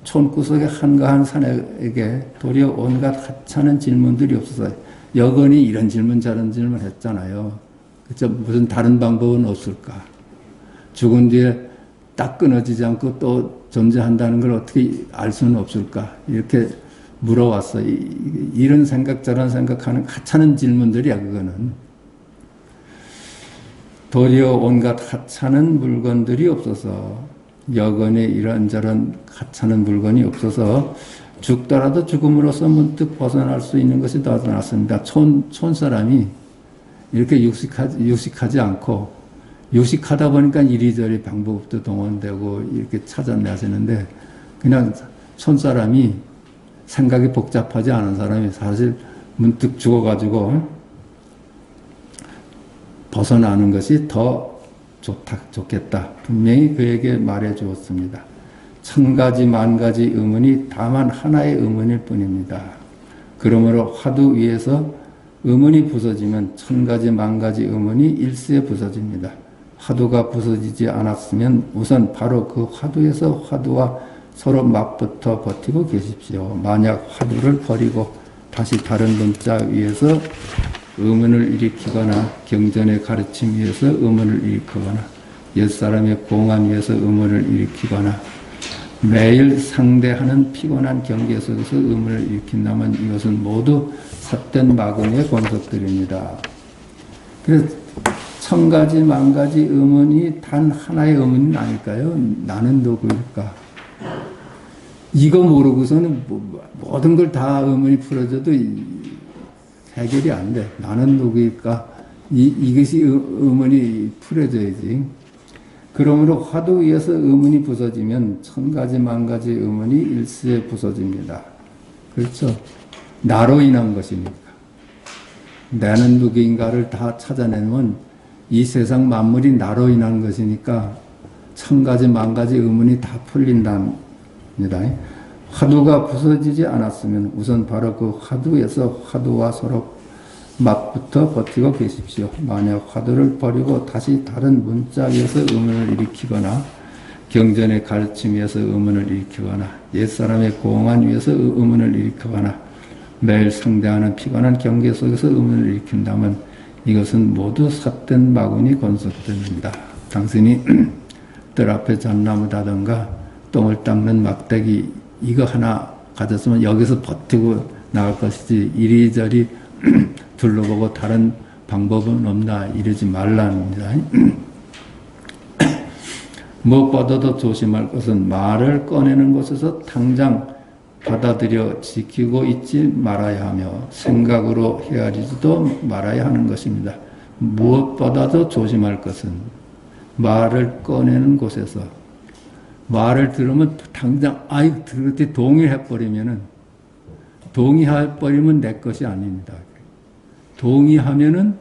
촌구석의 한가한 사내에게 도리어 온갖 하찮은 질문들이 없어서 여건이 이런 질문 저런 질문 했잖아요. 그쵸? 무슨 다른 방법은 없을까? 죽은 뒤에 딱 끊어지지 않고 또 존재한다는 걸 어떻게 알 수는 없을까? 이렇게 물어왔어. 이런 생각 저런 생각하는 하찮은 질문들이야. 그거는. 도리어 온갖 하찮은 물건들이 없어서 여건에 이런저런 하찮은 물건이 없어서 죽더라도 죽음으로써 문득 벗어날 수 있는 것이 더 낫습니다. 촌 사람이 이렇게 유식하지 않고 유식하다 보니까 이리저리 방법도 동원되고 이렇게 찾아내시는데 그냥 촌 사람이 생각이 복잡하지 않은 사람이 사실 문득 죽어가지고 벗어나는 것이 더 좋겠다. 분명히 그에게 말해 주었습니다. 천 가지 만 가지 의문이 다만 하나의 의문일 뿐입니다. 그러므로 화두 위에서 의문이 부서지면 천 가지 만 가지 의문이 일시에 부서집니다. 화두가 부서지지 않았으면 우선 바로 그 화두에서 화두와 서로 맞붙어 버티고 계십시오. 만약 화두를 버리고 다시 다른 문자 위에서 의문을 일으키거나 경전의 가르침 위에서 의문을 일으키거나 옛사람의 공안 위에서 의문을 일으키거나 매일 상대하는 피곤한 경계 속에서 의문을 일으킨다면 이것은 모두 삿된 마구니의 권속들입니다. 그래서 천 가지 만 가지 의문이 단 하나의 의문은 아닐까요? 나는 누구일까? 이거 모르고서는 모든 걸 다 의문이 풀어져도 해결이 안 돼. 나는 누구일까? 이것이 의문이 풀어져야지. 그러므로 화두 위에서 의문이 부서지면 천가지 만가지 의문이 일시에 부서집니다. 그렇죠? 나로 인한 것이니까. 나는 누구인가를 다 찾아내면 이 세상 만물이 나로 인한 것이니까 천가지 만가지 의문이 다 풀린답니다. 화두가 부서지지 않았으면 우선 바로 그 화두에서 화두와 서로 맞붙어 버티고 계십시오. 만약 화두를 버리고 다시 다른 문자 위에서 의문을 일으키거나 경전의 가르침 위에서 의문을 일으키거나 옛사람의 공안 위에서 의문을 일으키거나 매일 상대하는 피곤한 경계 속에서 의문을 일으킨다면 이것은 모두 삿된 바구니 건설됩니다. 당신이 뜰 앞에 잣나무다든가 똥을 닦는 막대기 이거 하나 가졌으면 여기서 버티고 나갈 것이지 이리저리 둘러보고 다른 방법은 없나 이러지 말라입니다. 무엇보다도 조심할 것은 말을 꺼내는 곳에서 당장 받아들여 지키고 있지 말아야 하며 생각으로 헤아리지도 말아야 하는 것입니다. 무엇보다도 조심할 것은 말을 꺼내는 곳에서 말을 들으면 당장 그렇게 동의해버리면 내 것이 아닙니다. 동의하면은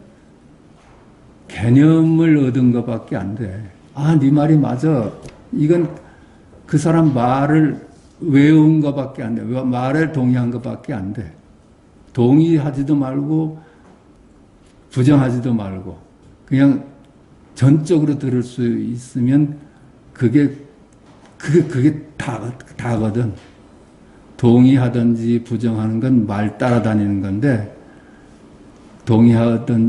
개념을 얻은 것밖에 안 돼. 네 말이 맞아. 이건 그 사람 말을 외운 것밖에 안 돼. 말을 동의한 것밖에 안 돼. 동의하지도 말고 부정하지도 말고 그냥 전적으로 들을 수 있으면 그게 다거든. 동의하든지 부정하는 건 말 따라다니는 건데 동의하든지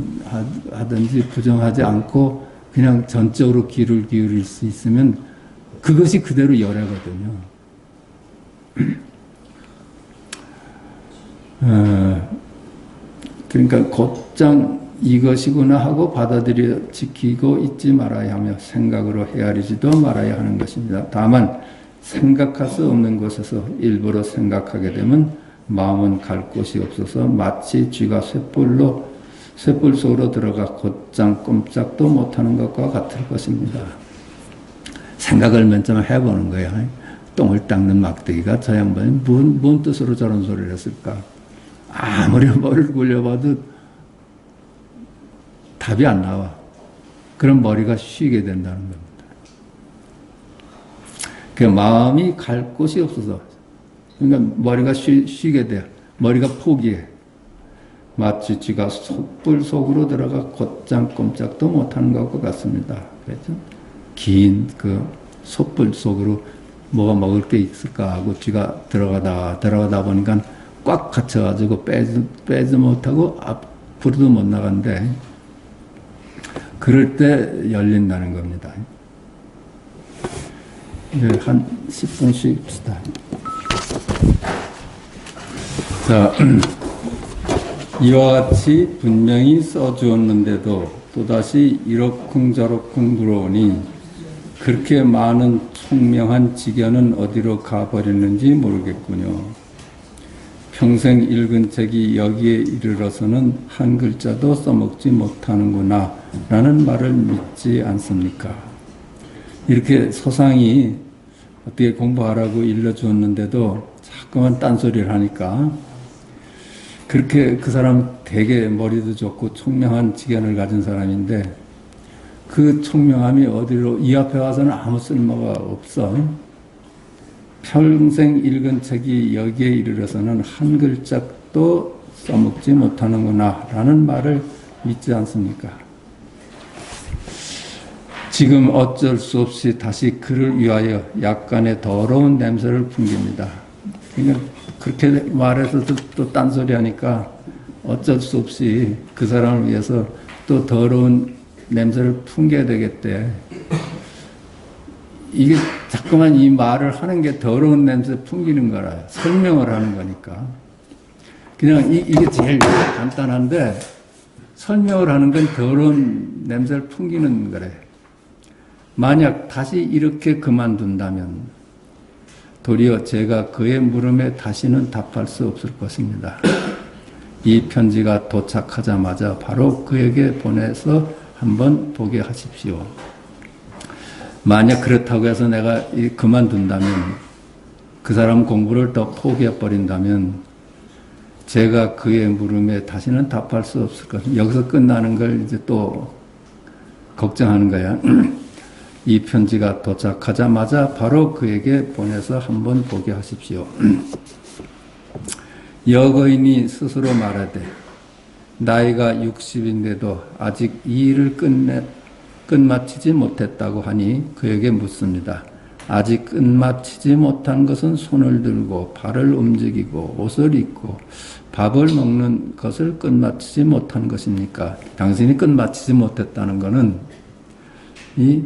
부정하지 않고 그냥 전적으로 귀를 기울일 수 있으면 그것이 그대로 열애거든요. 그러니까 곧장 이것이구나 하고 받아들여 지키고 있지 말아야 하며 생각으로 헤아리지도 말아야 하는 것입니다. 다만 생각할 수 없는 곳에서 일부러 생각하게 되면 마음은 갈 곳이 없어서 마치 쥐가 쇳불 속으로 들어가 곧장 꼼짝도 못하는 것과 같을 것입니다. 생각을 맨 처음 해보는 거야. 똥을 닦는 막대기가 저 양반이 뭔 뜻으로 저런 소리를 했을까? 아무리 머리를 굴려봐도 답이 안 나와. 그럼 머리가 쉬게 된다는 겁니다. 그 마음이 갈 곳이 없어서 그러니까 머리가 쉬게 돼. 머리가 포기해. 마치 쥐가 솥불 속으로 들어가 곧장 꼼짝도 못하는 것과 같습니다. 그렇죠? 긴 그 솥불 속으로 뭐가 먹을 게 있을까 하고 쥐가 들어가다 보니까 꽉 갇혀가지고 빼지 못하고 앞으로도 못 나간대. 그럴 때 열린다는 겁니다. 한 10분 쉽시다. 자, 이와 같이 분명히 써주었는데도 또다시 이러쿵저러쿵 물어오니 그렇게 많은 총명한 직연은 어디로 가버렸는지 모르겠군요. 평생 읽은 책이 여기에 이르러서는 한 글자도 써먹지 못하는구나 라는 말을 믿지 않습니까? 이렇게 서상이 어떻게 공부하라고 일러주었는데도 자꾸만 딴소리를 하니까 그렇게 그 사람 되게 머리도 좋고 총명한 직연을 가진 사람인데 그 총명함이 어디로 이 앞에 와서는 아무 쓸모가 없어. 평생 읽은 책이 여기에 이르러서는 한 글자도 써먹지 못하는구나 라는 말을 믿지 않습니까? 지금 어쩔 수 없이 다시 그를 위하여 약간의 더러운 냄새를 풍깁니다. 그러니까 그렇게 말해서 또 딴소리 하니까 어쩔 수 없이 그 사람을 위해서 또 더러운 냄새를 풍겨야 되겠대. 이게 자꾸만 이 말을 하는 게 더러운 냄새 풍기는 거라. 설명을 하는 거니까. 그냥 이게 제일 간단한데 설명을 하는 건 더러운 냄새를 풍기는 거래. 만약 다시 이렇게 그만둔다면 도리어 제가 그의 물음에 다시는 답할 수 없을 것입니다. 이 편지가 도착하자마자 바로 그에게 보내서 한번 보게 하십시오. 만약 그렇다고 해서 내가 그만둔다면, 그 사람 공부를 더 포기해버린다면, 제가 그의 물음에 다시는 답할 수 없을 것입니다. 여기서 끝나는 걸 이제 또 걱정하는 거야. 이 편지가 도착하자마자 바로 그에게 보내서 한번 보게 하십시오. 여거인이 스스로 말하되 나이가 60인데도 아직 이 일을 끝마치지 못했다고 하니 그에게 묻습니다. 아직 끝마치지 못한 것은 손을 들고 발을 움직이고 옷을 입고 밥을 먹는 것을 끝마치지 못한 것입니까? 당신이 끝마치지 못했다는 것은 이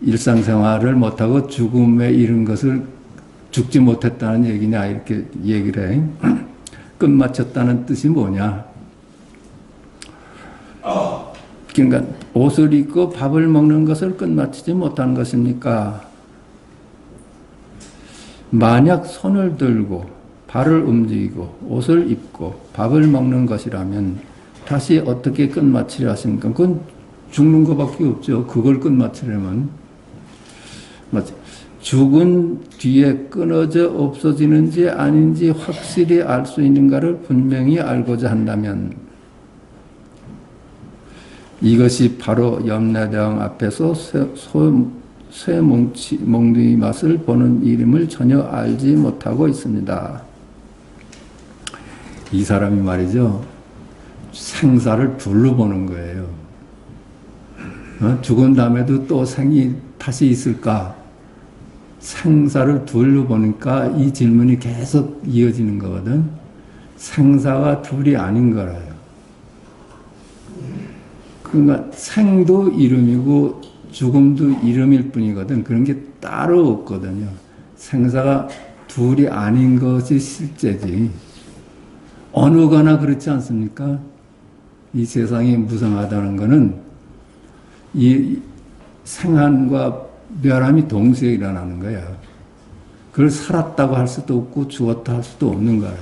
일상생활을 못하고 죽음에 이른 것을 죽지 못했다는 얘기냐 이렇게 얘기를 해. 끝마쳤다는 뜻이 뭐냐? 그러니까 옷을 입고 밥을 먹는 것을 끝마치지 못한 것입니까? 만약 손을 들고 발을 움직이고 옷을 입고 밥을 먹는 것이라면 다시 어떻게 끝마치려 하십니까? 그건 죽는 것밖에 없죠. 그걸 끝마치려면. 죽은 뒤에 끊어져 없어지는지 아닌지 확실히 알 수 있는가를 분명히 알고자 한다면 이것이 바로 염라대왕 앞에서 쇠 몽둥이 맛을 보는 일임을 전혀 알지 못하고 있습니다. 이 사람이 말이죠. 생사를 둘로 보는 거예요. 죽은 다음에도 또 생이 다시 있을까? 생사를 둘로 보니까 이 질문이 계속 이어지는 거거든. 생사가 둘이 아닌 거라요. 그러니까 생도 이름이고 죽음도 이름일 뿐이거든. 그런 게 따로 없거든요. 생사가 둘이 아닌 것이 실제지. 어느 거나 그렇지 않습니까? 이 세상이 무성하다는 것은 이 생한과 멸함이 동시에 일어나는 거야. 그걸 살았다고 할 수도 없고 죽었다 할 수도 없는 거예요.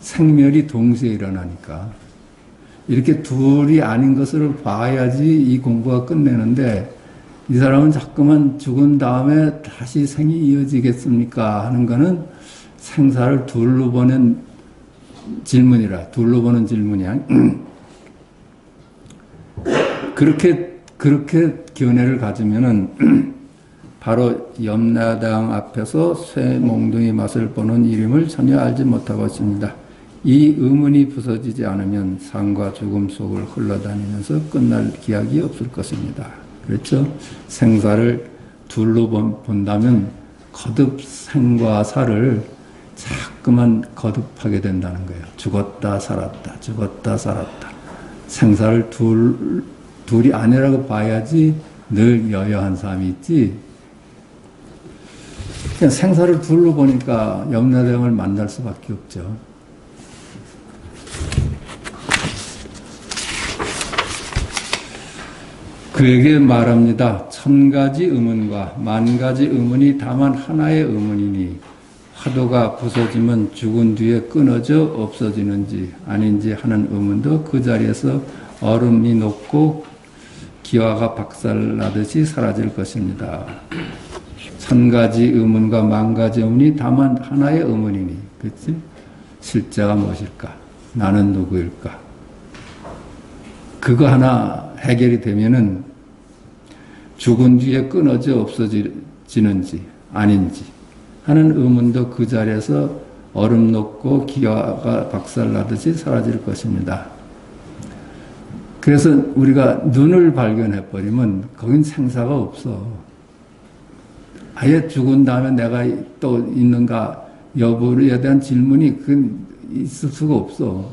생멸이 동시에 일어나니까. 이렇게 둘이 아닌 것을 봐야지 이 공부가 끝내는데 이 사람은 자꾸만 죽은 다음에 다시 생이 이어지겠습니까? 하는 거는 생사를 둘로 보는 질문이라. 둘로 보는 질문이야. 그렇게 견해를 가지면은 바로 염라대왕 앞에서 쇠 몽둥이 맛을 보는 이름을 전혀 알지 못하고 있습니다. 이 의문이 부서지지 않으면 삶과 죽음 속을 흘러다니면서 끝날 기약이 없을 것입니다. 그렇죠? 생사를 둘로 본다면 거듭 생과 사를 자꾸만 거듭하게 된다는 거예요. 죽었다 살았다 죽었다 살았다. 생사를 둘이 아니라고 봐야지 늘 여여한 삶이 있지. 그냥 생사를 둘로 보니까 염라대왕을 만날 수밖에 없죠. 그에게 말합니다. 1000가지 의문과 10,000가지 의문이 다만 하나의 의문이니 화도가 부서지면 죽은 뒤에 끊어져 없어지는지 아닌지 하는 의문도 그 자리에서 얼음이 녹고 기와가 박살나듯이 사라질 것입니다. 1000가지 의문과 10,000가지 의문이 다만 하나의 의문이니, 그렇지? 실제가 무엇일까? 나는 누구일까? 그거 하나 해결이 되면은 죽은 뒤에 끊어져 없어지는지 아닌지 하는 의문도 그 자리에서 얼음 녹고 기와가 박살나듯이 사라질 것입니다. 그래서 우리가 눈을 발견해버리면 거긴 생사가 없어. 아예 죽은 다음에 내가 또 있는가 여부에 대한 질문이 그건 있을 수가 없어.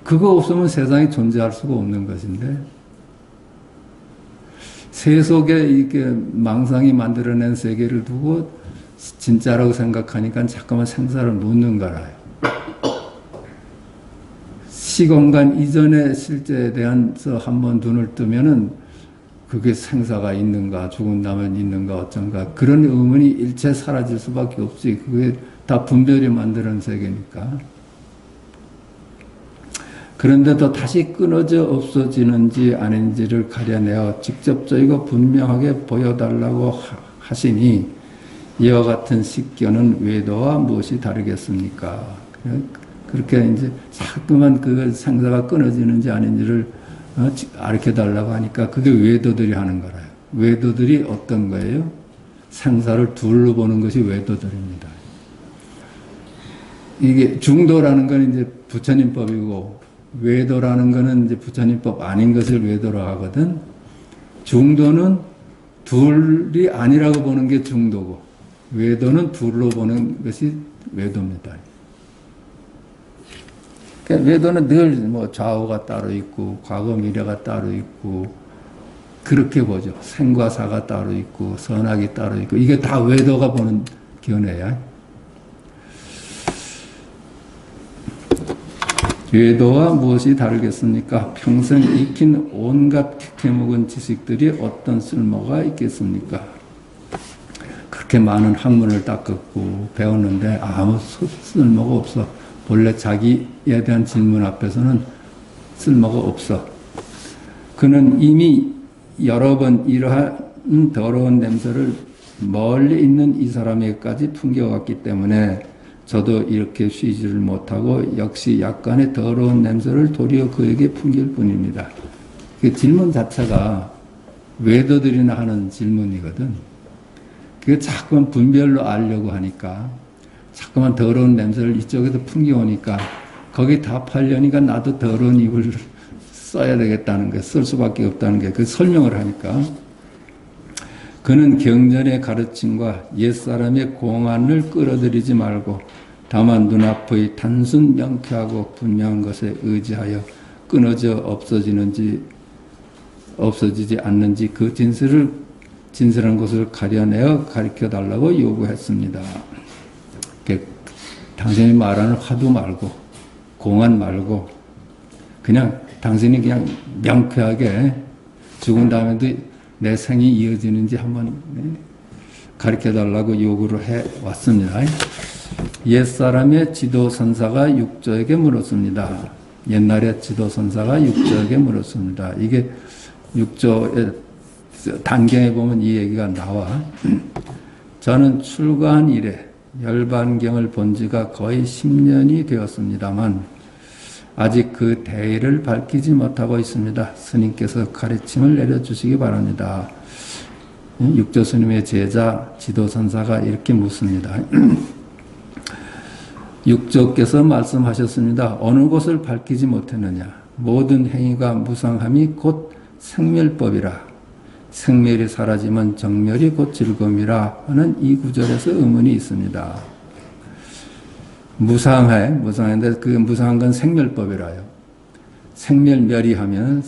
그거 없으면 세상이 존재할 수가 없는 것인데 세속에 이렇게 망상이 만들어낸 세계를 두고 진짜라고 생각하니까 잠깐만 생사를 묻는 거라요. 시공간 이전의 실제에 대해서 한번 눈을 뜨면은 그게 생사가 있는가, 죽은 다음에 있는가, 어쩐가, 그런 의문이 일체 사라질 수밖에 없지. 그게 다 분별이 만드는 세계니까. 그런데도 다시 끊어져 없어지는지 아닌지를 가려내어 직접적이고 분명하게 보여달라고 하시니 이와 같은 식견은 외도와 무엇이 다르겠습니까? 그렇게 이제 자꾸만 그 생사가 끊어지는지 아닌지를 가르쳐 달라고 하니까 그게 외도들이 하는 거라요. 외도들이 어떤 거예요? 생사를 둘로 보는 것이 외도들입니다. 이게 중도라는 건 이제 부처님법이고 외도라는 거는 이제 부처님법 아닌 것을 외도로 하거든. 중도는 둘이 아니라고 보는 게 중도고 외도는 둘로 보는 것이 외도입니다. 그러니까 외도는 늘 뭐 좌우가 따로 있고 과거 미래가 따로 있고 그렇게 보죠. 생과 사가 따로 있고 선악이 따로 있고 이게 다 외도가 보는 견해야. 외도와 무엇이 다르겠습니까? 평생 익힌 온갖 캐캐묵은 지식들이 어떤 쓸모가 있겠습니까? 그렇게 많은 학문을 닦았고 배웠는데 아무 쓸모가 없어. 본래 자기에 대한 질문 앞에서는 쓸모가 없어. 그는 이미 여러 번 이러한 더러운 냄새를 멀리 있는 이 사람에게까지 풍겨왔기 때문에 저도 이렇게 쉬지를 못하고 역시 약간의 더러운 냄새를 도리어 그에게 풍길 뿐입니다. 그 질문 자체가 외도들이나 하는 질문이거든. 그게 자꾸만 분별로 알려고 하니까 자꾸만 더러운 냄새를 이쪽에서 풍겨오니까 거기 답하려니까 나도 더러운 입을 써야 되겠다는 게 쓸 수밖에 없다는 게 그 설명을 하니까 그는 경전의 가르침과 옛사람의 공안을 끌어들이지 말고 다만 눈앞의 단순 명쾌하고 분명한 것에 의지하여 끊어져 없어지지 않는지 그 진실한 것을 가려내어 가르쳐 달라고 요구했습니다. 당신이 말하는 화두 말고 공안 말고 그냥 당신이 그냥 명쾌하게 죽은 다음에도 내 생이 이어지는지 한번 가르쳐 달라고 요구를 해 왔습니다. 옛사람의 지도선사가 육조에게 물었습니다. 옛날에 지도선사가 육조에게 물었습니다. 이게 육조의 단경에 보면 이 얘기가 나와. 저는 출가한 이래 열반경을 본 지가 거의 10년이 되었습니다만 아직 그 대의를 밝히지 못하고 있습니다. 스님께서 가르침을 내려주시기 바랍니다. 육조 스님의 제자 지도선사가 이렇게 묻습니다. 육조께서 말씀하셨습니다. 어느 것을 밝히지 못했느냐? 모든 행위가 무상함이 곧 생멸법이라. 생멸이 사라지면 정멸이 곧 즐거움이라 하는 이 구절에서 의문이 있습니다. 무상한데 그 무상한 건 생멸법이라요. 생멸멸이하면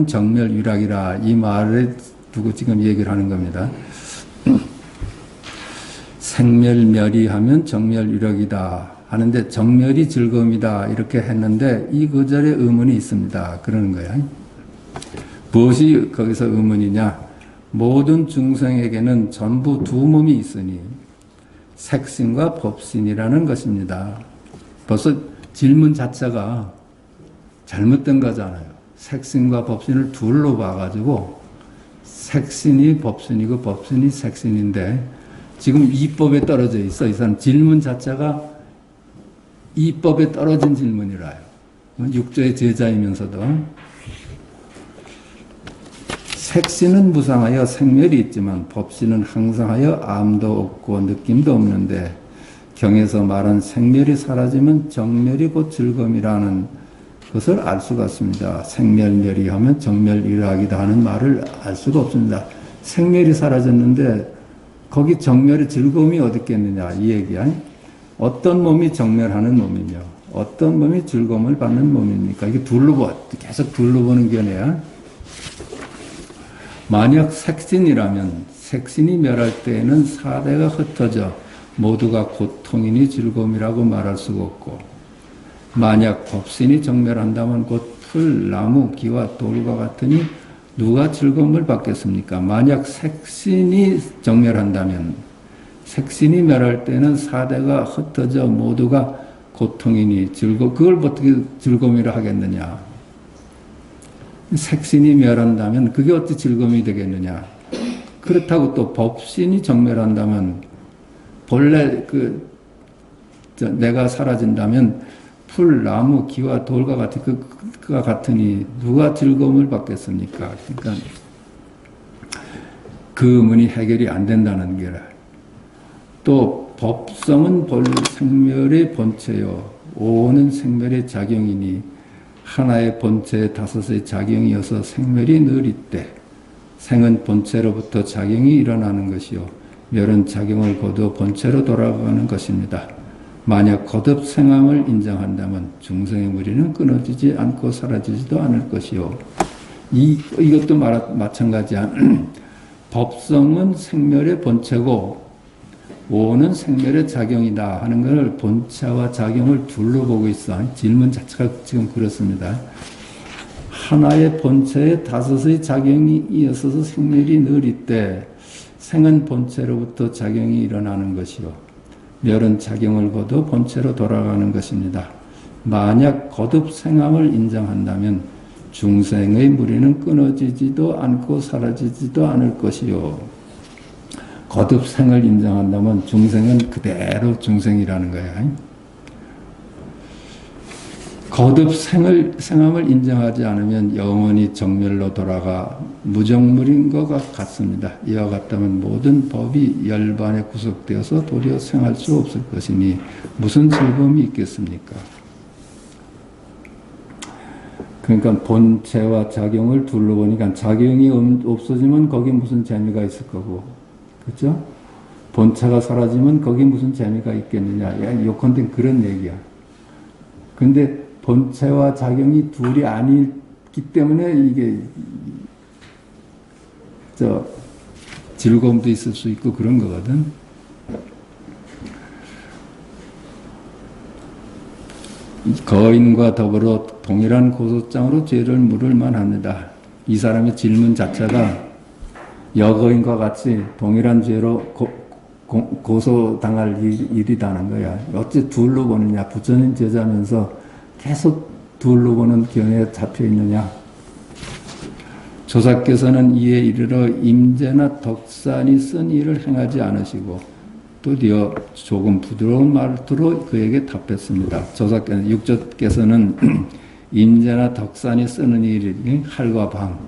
정멸유락이라 이 말을 두고 지금 얘기를 하는 겁니다. 생멸멸이하면 정멸유락이다 하는데 정멸이 즐거움이다 이렇게 했는데 이 구절에 의문이 있습니다. 그러는 거야. 무엇이 거기서 의문이냐? 모든 중생에게는 전부 두 몸이 있으니 색신과 법신이라는 것입니다. 벌써 질문 자체가 잘못된 거잖아요. 색신과 법신을 둘로 봐가지고 색신이 법신이고 법신이 색신인데 지금 이법에 떨어져 있어. 이 사람 질문 자체가 이법에 떨어진 질문이라요. 육조의 제자이면서도 색신은 무상하여 생멸이 있지만 법신은 항상하여 암도 없고 느낌도 없는데 경에서 말한 생멸이 사라지면 정멸이 곧 즐거움이라는 것을 알 수가 없습니다. 생멸멸이 하면 정멸이락이다 하는 말을 알 수가 없습니다. 생멸이 사라졌는데 거기 정멸의 즐거움이 어디 있겠느냐 이 얘기야. 어떤 몸이 정멸하는 몸이며 어떤 몸이 즐거움을 받는 몸입니까? 이게 계속 둘로 보는 견해야. 만약 색신이라면 색신이 멸할 때에는 사대가 흩어져 모두가 고통이니 즐거움이라고 말할 수가 없고 만약 법신이 정멸한다면 곧 풀, 나무, 기와 돌과 같으니 누가 즐거움을 받겠습니까? 만약 색신이 정멸한다면 색신이 멸할 때는 사대가 흩어져 모두가 고통이니 그걸 어떻게 즐거움이라 하겠느냐. 색신이 멸한다면 그게 어떻게 즐거움이 되겠느냐. 그렇다고 또 법신이 정멸한다면 본래 내가 사라진다면 풀, 나무, 기와 돌과 그가 같으니 누가 즐거움을 받겠습니까? 그러니까 그 문이 해결이 안 된다는 게라. 또 법성은 생멸의 본체요 오는 생멸의 작용이니 하나의 본체에 다섯의 작용이어서 생멸이 늘 있대. 생은 본체로부터 작용이 일어나는 것이요 멸은 작용을 거두어 본체로 돌아가는 것입니다. 만약 거듭 생함을 인정한다면 중생의 무리는 끊어지지 않고 사라지지도 않을 것이요. 이것도 마찬가지야. 법성은 생멸의 본체고 오는 생멸의 작용이다 하는 것을 본체와 작용을 둘로 보고 있어. 질문 자체가 지금 그렇습니다. 하나의 본체에 다섯의 작용이 이어서서 생멸이 늘 있대. 생은 본체로부터 작용이 일어나는 것이요 멸은 작용을 거둬 본체로 돌아가는 것입니다. 만약 거듭 생함을 인정한다면 중생의 무리는 끊어지지도 않고 사라지지도 않을 것이요. 거듭 생을 인정한다면 중생은 그대로 중생이라는 거야. 거듭 생함을 인정하지 않으면 영원히 정멸로 돌아가 무정물인 것 같습니다. 이와 같다면 모든 법이 열반에 구속되어서 도리어 생할 수 없을 것이니 무슨 즐거움이 있겠습니까? 그러니까 본체와 작용을 둘러 보니까 작용이 없어지면 거기 무슨 재미가 있을 거고, 그렇죠? 본체가 사라지면 거기 무슨 재미가 있겠느냐? 요컨대 그런 얘기야. 근데 본체와 작용이 둘이 아니기 때문에 이게 즐거움도 있을 수 있고 그런 거거든. 거인과 더불어 동일한 고소장으로 죄를 물을 만합니다. 이 사람의 질문 자체가 여거인과 같이 동일한 죄로 고소당할 일이라는 거야. 어째 둘로 보느냐. 부처님 제자면서 계속 둘로 보는 견해에 잡혀 있느냐. 조사께서는 이에 이르러 임재나 덕산이 쓴 일을 행하지 않으시고 드디어 조금 부드러운 말투로 그에게 답했습니다. 조사께서는 육조께서는 임재나 덕산이 쓰는 일이 할과 방,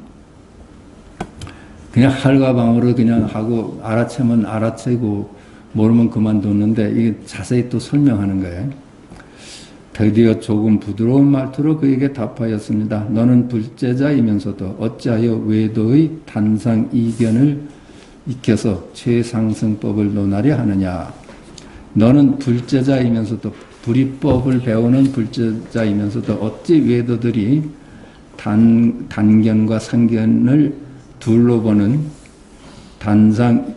그냥 할과 방으로 그냥 하고 알아채면 알아채고 모르면 그만뒀는데 이게 자세히 또 설명하는 거예요. 드디어 조금 부드러운 말투로 그에게 답하였습니다. 너는 불제자이면서도 어찌하여 외도의 단상 이견을 익혀서 최상승법을 논하려 하느냐. 너는 불제자이면서도 불이법을 배우는 불제자이면서도 어찌 외도들이 단견과 상견을 둘로 보는 단상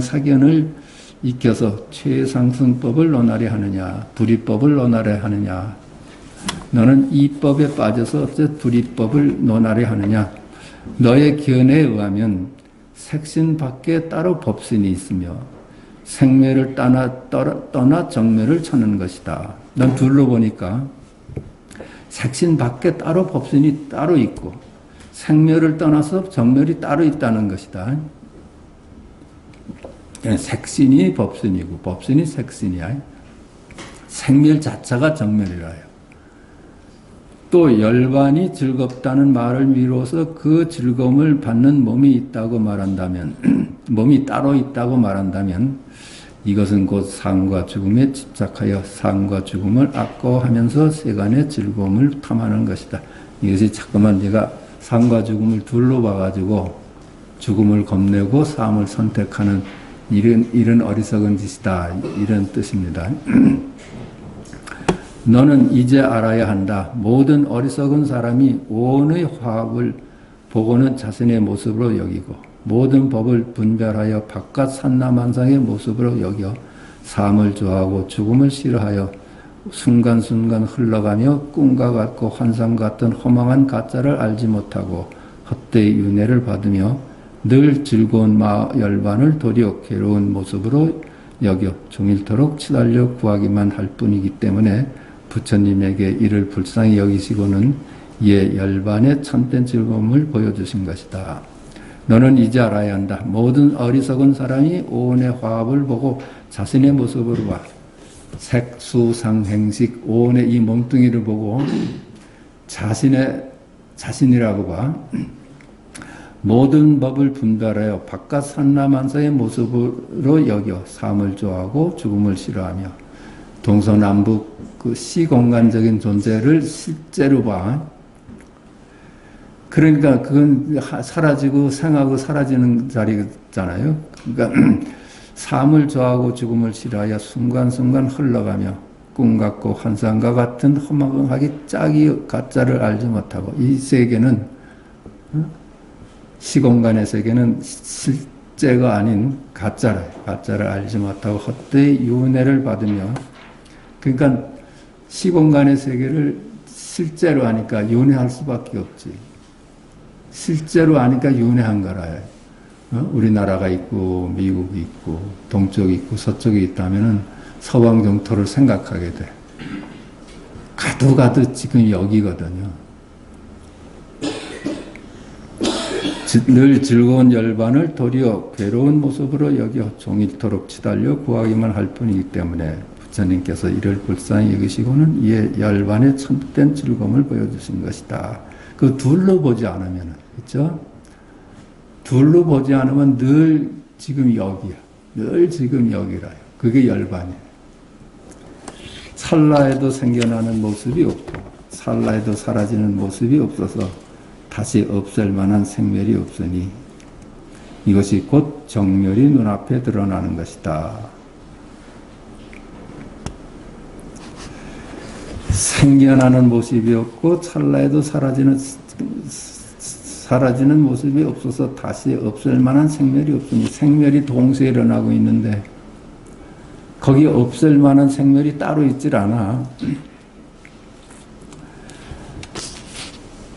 사견을 익혀서 최상승법을 논하려 하느냐, 불이법을 논하려 하느냐. 너는 이법에 빠져서 어째 불이법을 논하려 하느냐. 너의 견해에 의하면 색신 밖에 따로 법신이 있으며 생멸을 떠나 정멸을 찾는 것이다. 넌 둘로 보니까 색신 밖에 따로 법신이 따로 있고 생멸을 떠나서 정멸이 따로 있다는 것이다. 색신이 법신이고 법신이 색신이야. 생멸 자체가 정멸이라 해요. 또 열반이 즐겁다는 말을 미루어서 그 즐거움을 받는 몸이 있다고 말한다면 몸이 따로 있다고 말한다면 이것은 곧 삶과 죽음에 집착하여 삶과 죽음을 아까워하면서 세간의 즐거움을 탐하는 것이다. 이것이 자꾸만 내가 삶과 죽음을 둘로 봐가지고 죽음을 겁내고 삶을 선택하는 이런 어리석은 짓이다. 이런 뜻입니다. 너는 이제 알아야 한다. 모든 어리석은 사람이 오온의 화합을 보고는 자신의 모습으로 여기고 모든 법을 분별하여 바깥 산나만상의 모습으로 여겨 삶을 좋아하고 죽음을 싫어하여 순간순간 흘러가며 꿈과 같고 환상 같은 허망한 가짜를 알지 못하고 헛되이 윤회를 받으며 늘 즐거운 열반을 도리어 괴로운 모습으로 여겨 종일토록 치달려 구하기만 할 뿐이기 때문에 부처님에게 이를 불쌍히 여기시고는 이에 열반의 참된 즐거움을 보여주신 것이다. 너는 이제 알아야 한다. 모든 어리석은 사람이 오온의 화합을 보고 자신의 모습으로 봐. 색수상행식 오온의 이 몸뚱이를 보고 자신이라고 봐. 모든 법을 분별하여 바깥 산라만사의 모습으로 여겨 삶을 좋아하고 죽음을 싫어하며 동서남북 그 시공간적인 존재를 실제로 봐. 그러니까 그건 사라지고 생하고 사라지는 자리잖아요. 그러니까 삶을 좋아하고 죽음을 싫어하여 순간순간 흘러가며 꿈 같고 환상과 같은 허망하게 짝이 가짜를 알지 못하고 이 세계는 시공간의 세계는 실제가 아닌 가짜를 알지 못하고 헛되이 윤회를 받으며 그러니까 시공간의 세계를 실제로 아니까 윤회할 수밖에 없지. 실제로 아니까 윤회한 거라. 우리나라가 있고 미국이 있고 동쪽이 있고 서쪽이 있다면은 서방 정토를 생각하게 돼. 가도 지금 여기거든요. 늘 즐거운 열반을 도리어 괴로운 모습으로 여겨 종일토록 치달려 구하기만 할 뿐이기 때문에 부처님께서 이를 불쌍히 여기시고는 이에 열반의 참된 즐거움을 보여주신 것이다. 그 둘로 보지 않으면, 그렇죠? 둘로 보지 않으면 늘 지금 여기야. 늘 지금 여기라요. 그게 열반이에요. 찰나에도 생겨나는 모습이 없고 찰나에도 사라지는 모습이 없어서 다시 없앨 만한 생멸이 없으니 이것이 곧 정멸이 눈앞에 드러나는 것이다. 생겨나는 모습이 없고 찰나에도 사라지는 모습이 없어서 다시 없앨 만한 생멸이 없으니 생멸이 동시에 일어나고 있는데 거기 없앨 만한 생멸이 따로 있질 않아.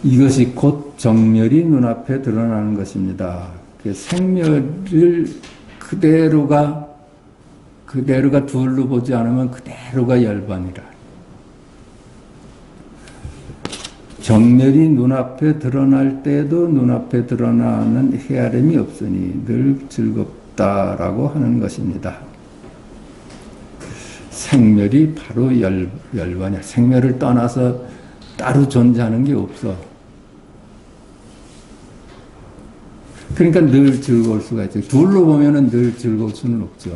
이것이 곧 정멸이 눈앞에 드러나는 것입니다. 그 생멸을 그대로가 둘로 보지 않으면 그대로가 열반이라. 정멸이 눈앞에 드러날 때도 눈앞에 드러나는 헤아림이 없으니 늘 즐겁다라고 하는 것입니다. 생멸이 바로 열반이야. 생멸을 떠나서 따로 존재하는 게 없어. 그러니까 늘 즐거울 수가 있죠. 둘로 보면은 늘 즐거울 수는 없죠.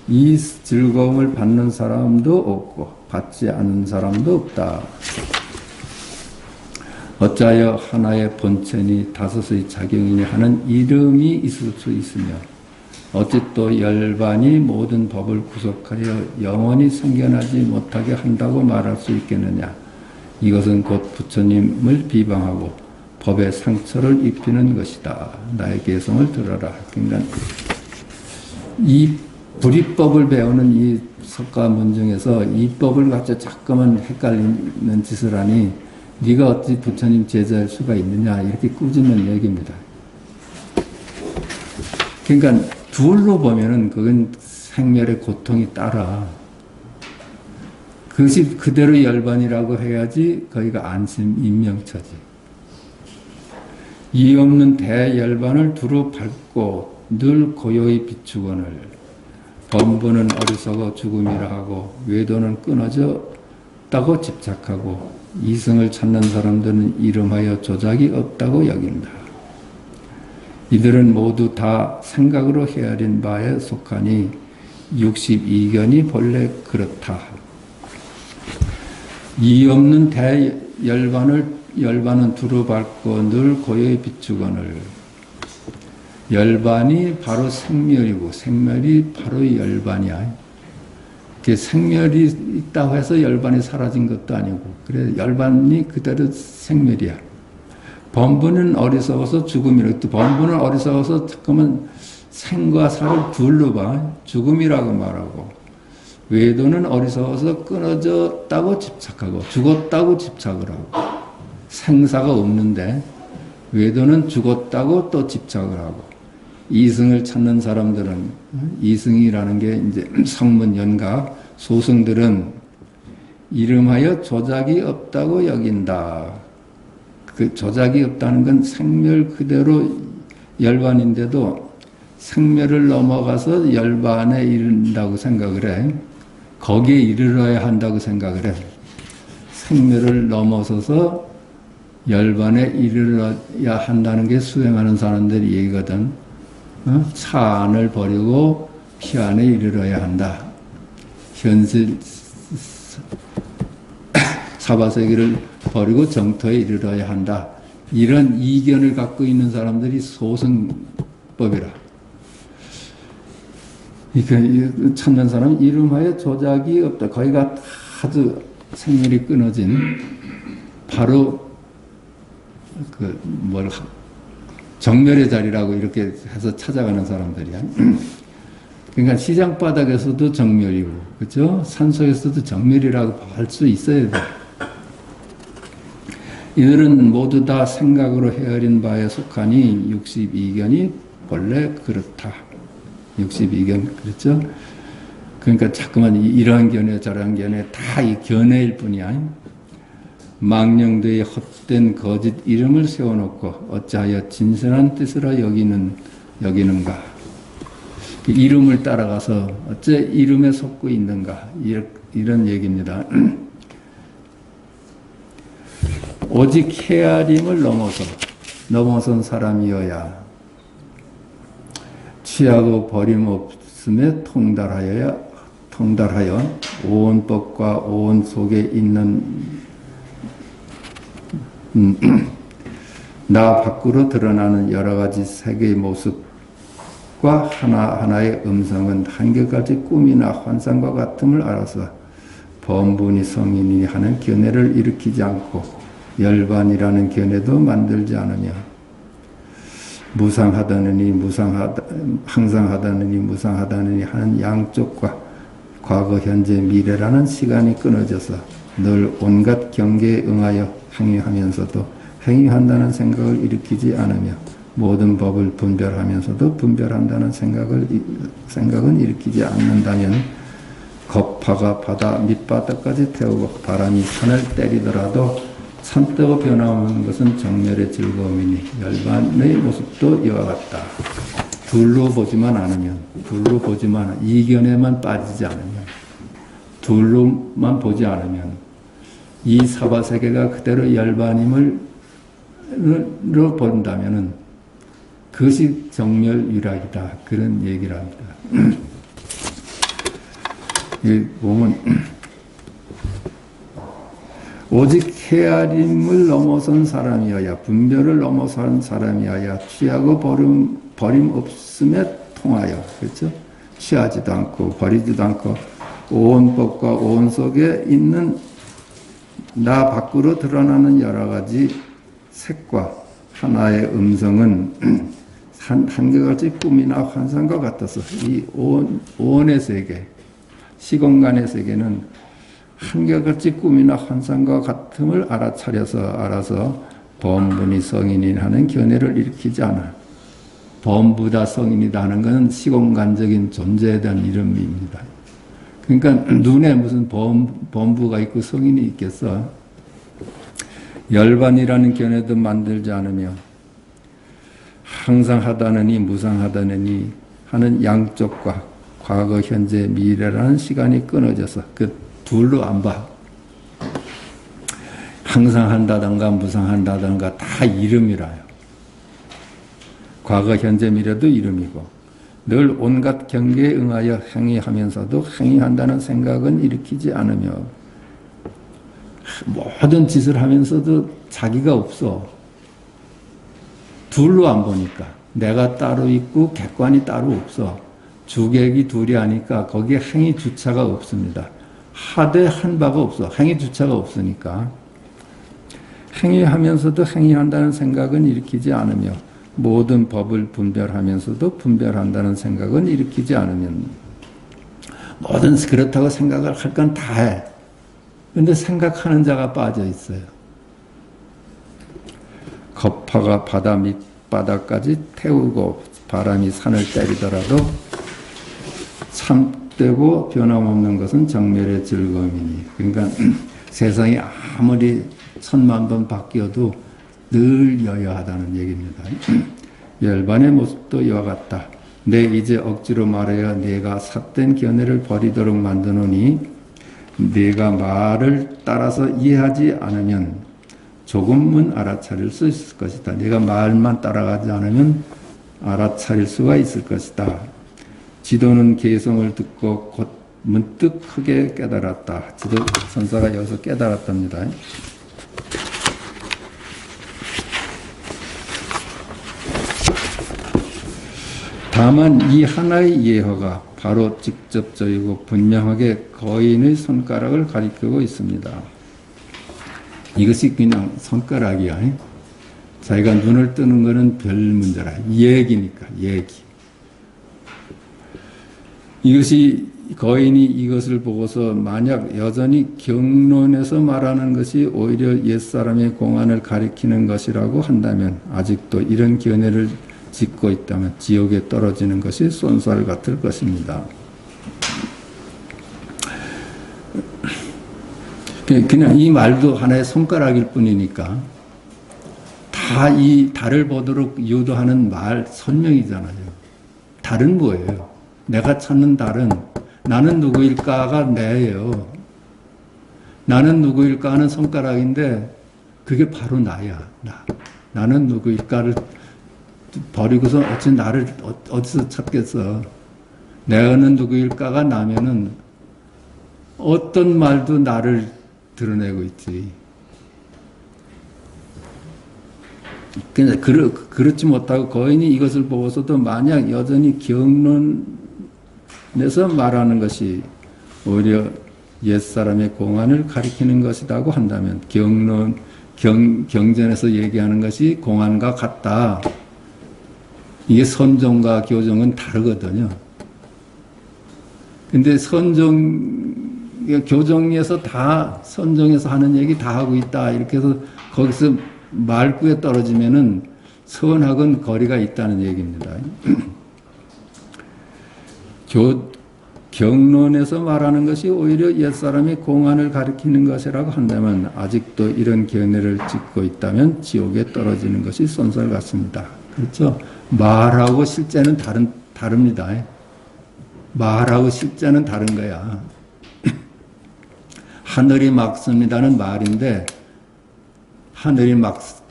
이 즐거움을 받는 사람도 없고 받지 않는 사람도 없다. 어찌하여 하나의 본체니 다섯의 작용이니 하는 이름이 있을 수 있으며 어찌 또 열반이 모든 법을 구속하여 영원히 생겨나지 못하게 한다고 말할 수 있겠느냐. 이것은 곧 부처님을 비방하고 법에 상처를 입히는 것이다. 나의 개성을 들어라. 그러니까 이 불이법을 배우는 이 석가문 중에서 이 법을 가지고 자꾸만 헷갈리는 짓을 하니 네가 어찌 부처님 제자일 수가 있느냐 이렇게 꾸짖는 얘기입니다. 그러니까 둘로 보면은 그건 생멸의 고통이 따라. 그것이 그대로 열반이라고 해야지 거기가 안심 인명처지. 이 없는 대열반을 두루 밟고 늘 고요히 비추거늘 범부는 어리석어 죽음이라 하고 외도는 끊어졌다고 집착하고 이승을 찾는 사람들은 이름하여 조작이 없다고 여긴다. 이들은 모두 다 생각으로 헤아린 바에 속하니 62견이 본래 그렇다. 이 없는 열반은 두루 밟고 늘 고요히 비추거늘 열반이 바로 생멸이고 생멸이 바로 열반이야. 생멸이 있다고 해서 열반이 사라진 것도 아니고 그래 열반이 그대로 생멸이야. 범부는 어리석어서 죽음이라고. 또 범부는 어리석어서 잠깐만 생과 사를 둘로 봐. 죽음이라고 말하고 외도는 어리석어서 끊어졌다고 집착하고 죽었다고 집착을 하고 생사가 없는데 외도는 죽었다고 또 집착을 하고 이승을 찾는 사람들은, 이승이라는 게 이제 성문 연가 소승들은 이름하여 조작이 없다고 여긴다. 그 조작이 없다는 건 생멸 그대로 열반인데도 생멸을 넘어가서 열반에 이른다고 생각을 해. 거기에 이르러야 한다고 생각을 해. 생멸을 넘어서서 열반에 이르러야 한다는 게 수행하는 사람들 얘기거든. 차안을 버리고 피안에 이르러야 한다. 현실 사바세계를 버리고 정토에 이르러야 한다. 이런 이견을 갖고 있는 사람들이 소승법이라. 그러니까 찾는 사람 이름하여 조작이 없다. 거기가 아주 생멸이 끊어진 바로 정멸의 자리라고 이렇게 해서 찾아가는 사람들이야. 그러니까 시장 바닥에서도 정멸이고, 그렇죠? 산속에서도 정멸이라고 할 수 있어야 돼. 이들은 모두 다 생각으로 헤아린 바에 속하니 62견이 본래 그렇다. 62견, 그렇죠? 그러니까 자꾸만 이런 견해 저런 견해 다 이 견해일 뿐이야. 망령되이 헛된 거짓 이름을 세워놓고 어찌하여 진실한 뜻으로 여기는가. 이름을 따라가서 어째 이름에 속고 있는가. 이런 얘기입니다. 오직 헤아림을 넘어선 사람이어야 취하고 버림없음에 통달하여 온 법과 온 속에 있는 나 밖으로 드러나는 여러 가지 세계의 모습과 하나하나의 음성은 한결같이 꿈이나 환상과 같음을 알아서 범분이 성인이 하는 견해를 일으키지 않고 열반이라는 견해도 만들지 않으며 항상 하다느니 무상하다느니 하는 양쪽과 과거, 현재, 미래라는 시간이 끊어져서 늘 온갖 경계에 응하여 행위하면서도 행위한다는 생각을 일으키지 않으며 모든 법을 분별하면서도 분별한다는 생각은 일으키지 않는다면 겁파가 바다 밑바닥까지 태우고 바람이 산을 때리더라도 산뜨고 변화오는 것은 정멸의 즐거움이니 열반의 모습도 이와 같다. 둘로 보지만 않으면, 이견에만 빠지지 않으면, 둘로만 보지 않으면 이 사바세계가 그대로 열반임을 본다면은 그것이 정멸유락이다. 그런 얘기를 합니다. 이 보면 오직 헤아림을 넘어선 사람이어야 분별을 넘어선 사람이어야 취하고 버림 없음에 통하여, 그렇죠? 취하지도 않고 버리지도 않고 온 법과 온 속에 있는 나 밖으로 드러나는 여러 가지 색과 하나의 음성은 한결같이 꿈이나 환상과 같아서 이 온의 세계, 시공간의 세계는 한결같이 꿈이나 환상과 같음을 알아서 범분이 성인이 하는 견해를 일으키지 않아. 범부다 성인이다 하는 것은 시공간적인 존재에 대한 이름입니다. 그러니까 눈에 무슨 범부가 있고 성인이 있겠어. 열반이라는 견해도 만들지 않으며 항상 하다느니 무상하다느니 하는 양쪽과 과거, 현재, 미래라는 시간이 끊어져서 그 둘로 안 봐. 항상 한다든가 무상한다든가 다 이름이라요. 과거, 현재, 미래도 이름이고 늘 온갖 경계에 응하여 행위하면서도 행위한다는 생각은 일으키지 않으며 모든 짓을 하면서도 자기가 없어. 둘로 안 보니까. 내가 따로 있고 객관이 따로 없어. 주객이 둘이 하니까 거기에 행위 주체가 없습니다. 하되 한 바가 없어. 행위 주체가 없으니까. 행위하면서도 행위한다는 생각은 일으키지 않으며 모든 법을 분별하면서도 분별한다는 생각은 일으키지 않으면 모든 그렇다고 생각을 할 건 다 해. 그런데 생각하는 자가 빠져 있어요. 겁파가 바다 밑바닥까지 태우고 바람이 산을 때리더라도 참되고 변함없는 것은 정멸의 즐거움이니. 그러니까 세상이 아무리 1000만 번 바뀌어도 늘 여여하다는 얘기입니다. 열반의 모습도 이와 같다. 내 이제 억지로 말하여 내가 삿된 견해를 버리도록 만드노니 내가 말을 따라서 이해하지 않으면 조금은 알아차릴 수 있을 것이다. 내가 말만 따라가지 않으면 알아차릴 수가 있을 것이다. 지도는 개성을 듣고 곧 문득 크게 깨달았다. 지도 선사가 여기서 깨달았답니다. 다만 이 하나의 예화가 바로 직접적이고 분명하게 거인의 손가락을 가리키고 있습니다. 이것이 그냥 손가락이야. 자기가 눈을 뜨는 것은 별 문제라. 얘기니까, 얘기. 이것이 거인이 이것을 보고서 만약 여전히 경론에서 말하는 것이 오히려 옛사람의 공안을 가리키는 것이라고 한다면 아직도 이런 견해를 짓고 있다면 지옥에 떨어지는 것이 쏜살 같을 것입니다. 그냥 이 말도 하나의 손가락일 뿐이니까 다 이 달을 보도록 유도하는 말 설명이잖아요. 달은 뭐예요? 내가 찾는 달은 나는 누구일까가 내예요. 나는 누구일까 하는 손가락인데 그게 바로 나야. 나는 누구일까를 버리고서 어찌 나를 어디서 찾겠어. 내가는 누구일까가 나면은 어떤 말도 나를 드러내고 있지. 그냥 그렇지 못하고 거인이 이것을 보고서도 만약 여전히 경론에서 말하는 것이 오히려 옛사람의 공안을 가리키는 것이라고 한다면 경전에서 얘기하는 것이 공안과 같다. 이게 선정과 교정은 다르거든요. 근데 교정에서 다, 선정에서 하는 얘기 다 하고 있다. 이렇게 해서 거기서 말구에 떨어지면은 선악은 거리가 있다는 얘기입니다. 경론에서 말하는 것이 오히려 옛사람의 공안을 가리키는 것이라고 한다면 아직도 이런 견해를 짓고 있다면 지옥에 떨어지는 것이 쏜살 같습니다. 그렇죠? 말하고 실제는 다릅니다. 말하고 실제는 다른 거야. 하늘이 막습니다는 말인데 하늘이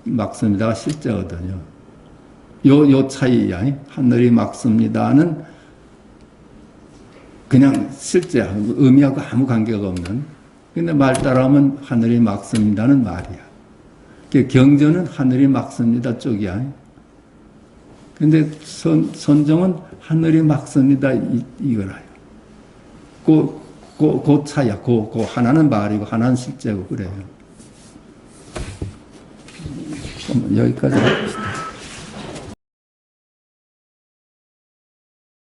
막습니다가 실제거든요. 요 차이야. 하늘이 막습니다는 그냥 실제야. 의미하고 아무 관계가 없는. 근데 말 따라하면 하늘이 막습니다는 말이야. 경전은 하늘이 막습니다 쪽이야. 근데 선정은 하늘이 막습니다 이거라요. 그 차이야. 그 하나는 말이고 하나는 실제고 그래요. 여기까지 합시다.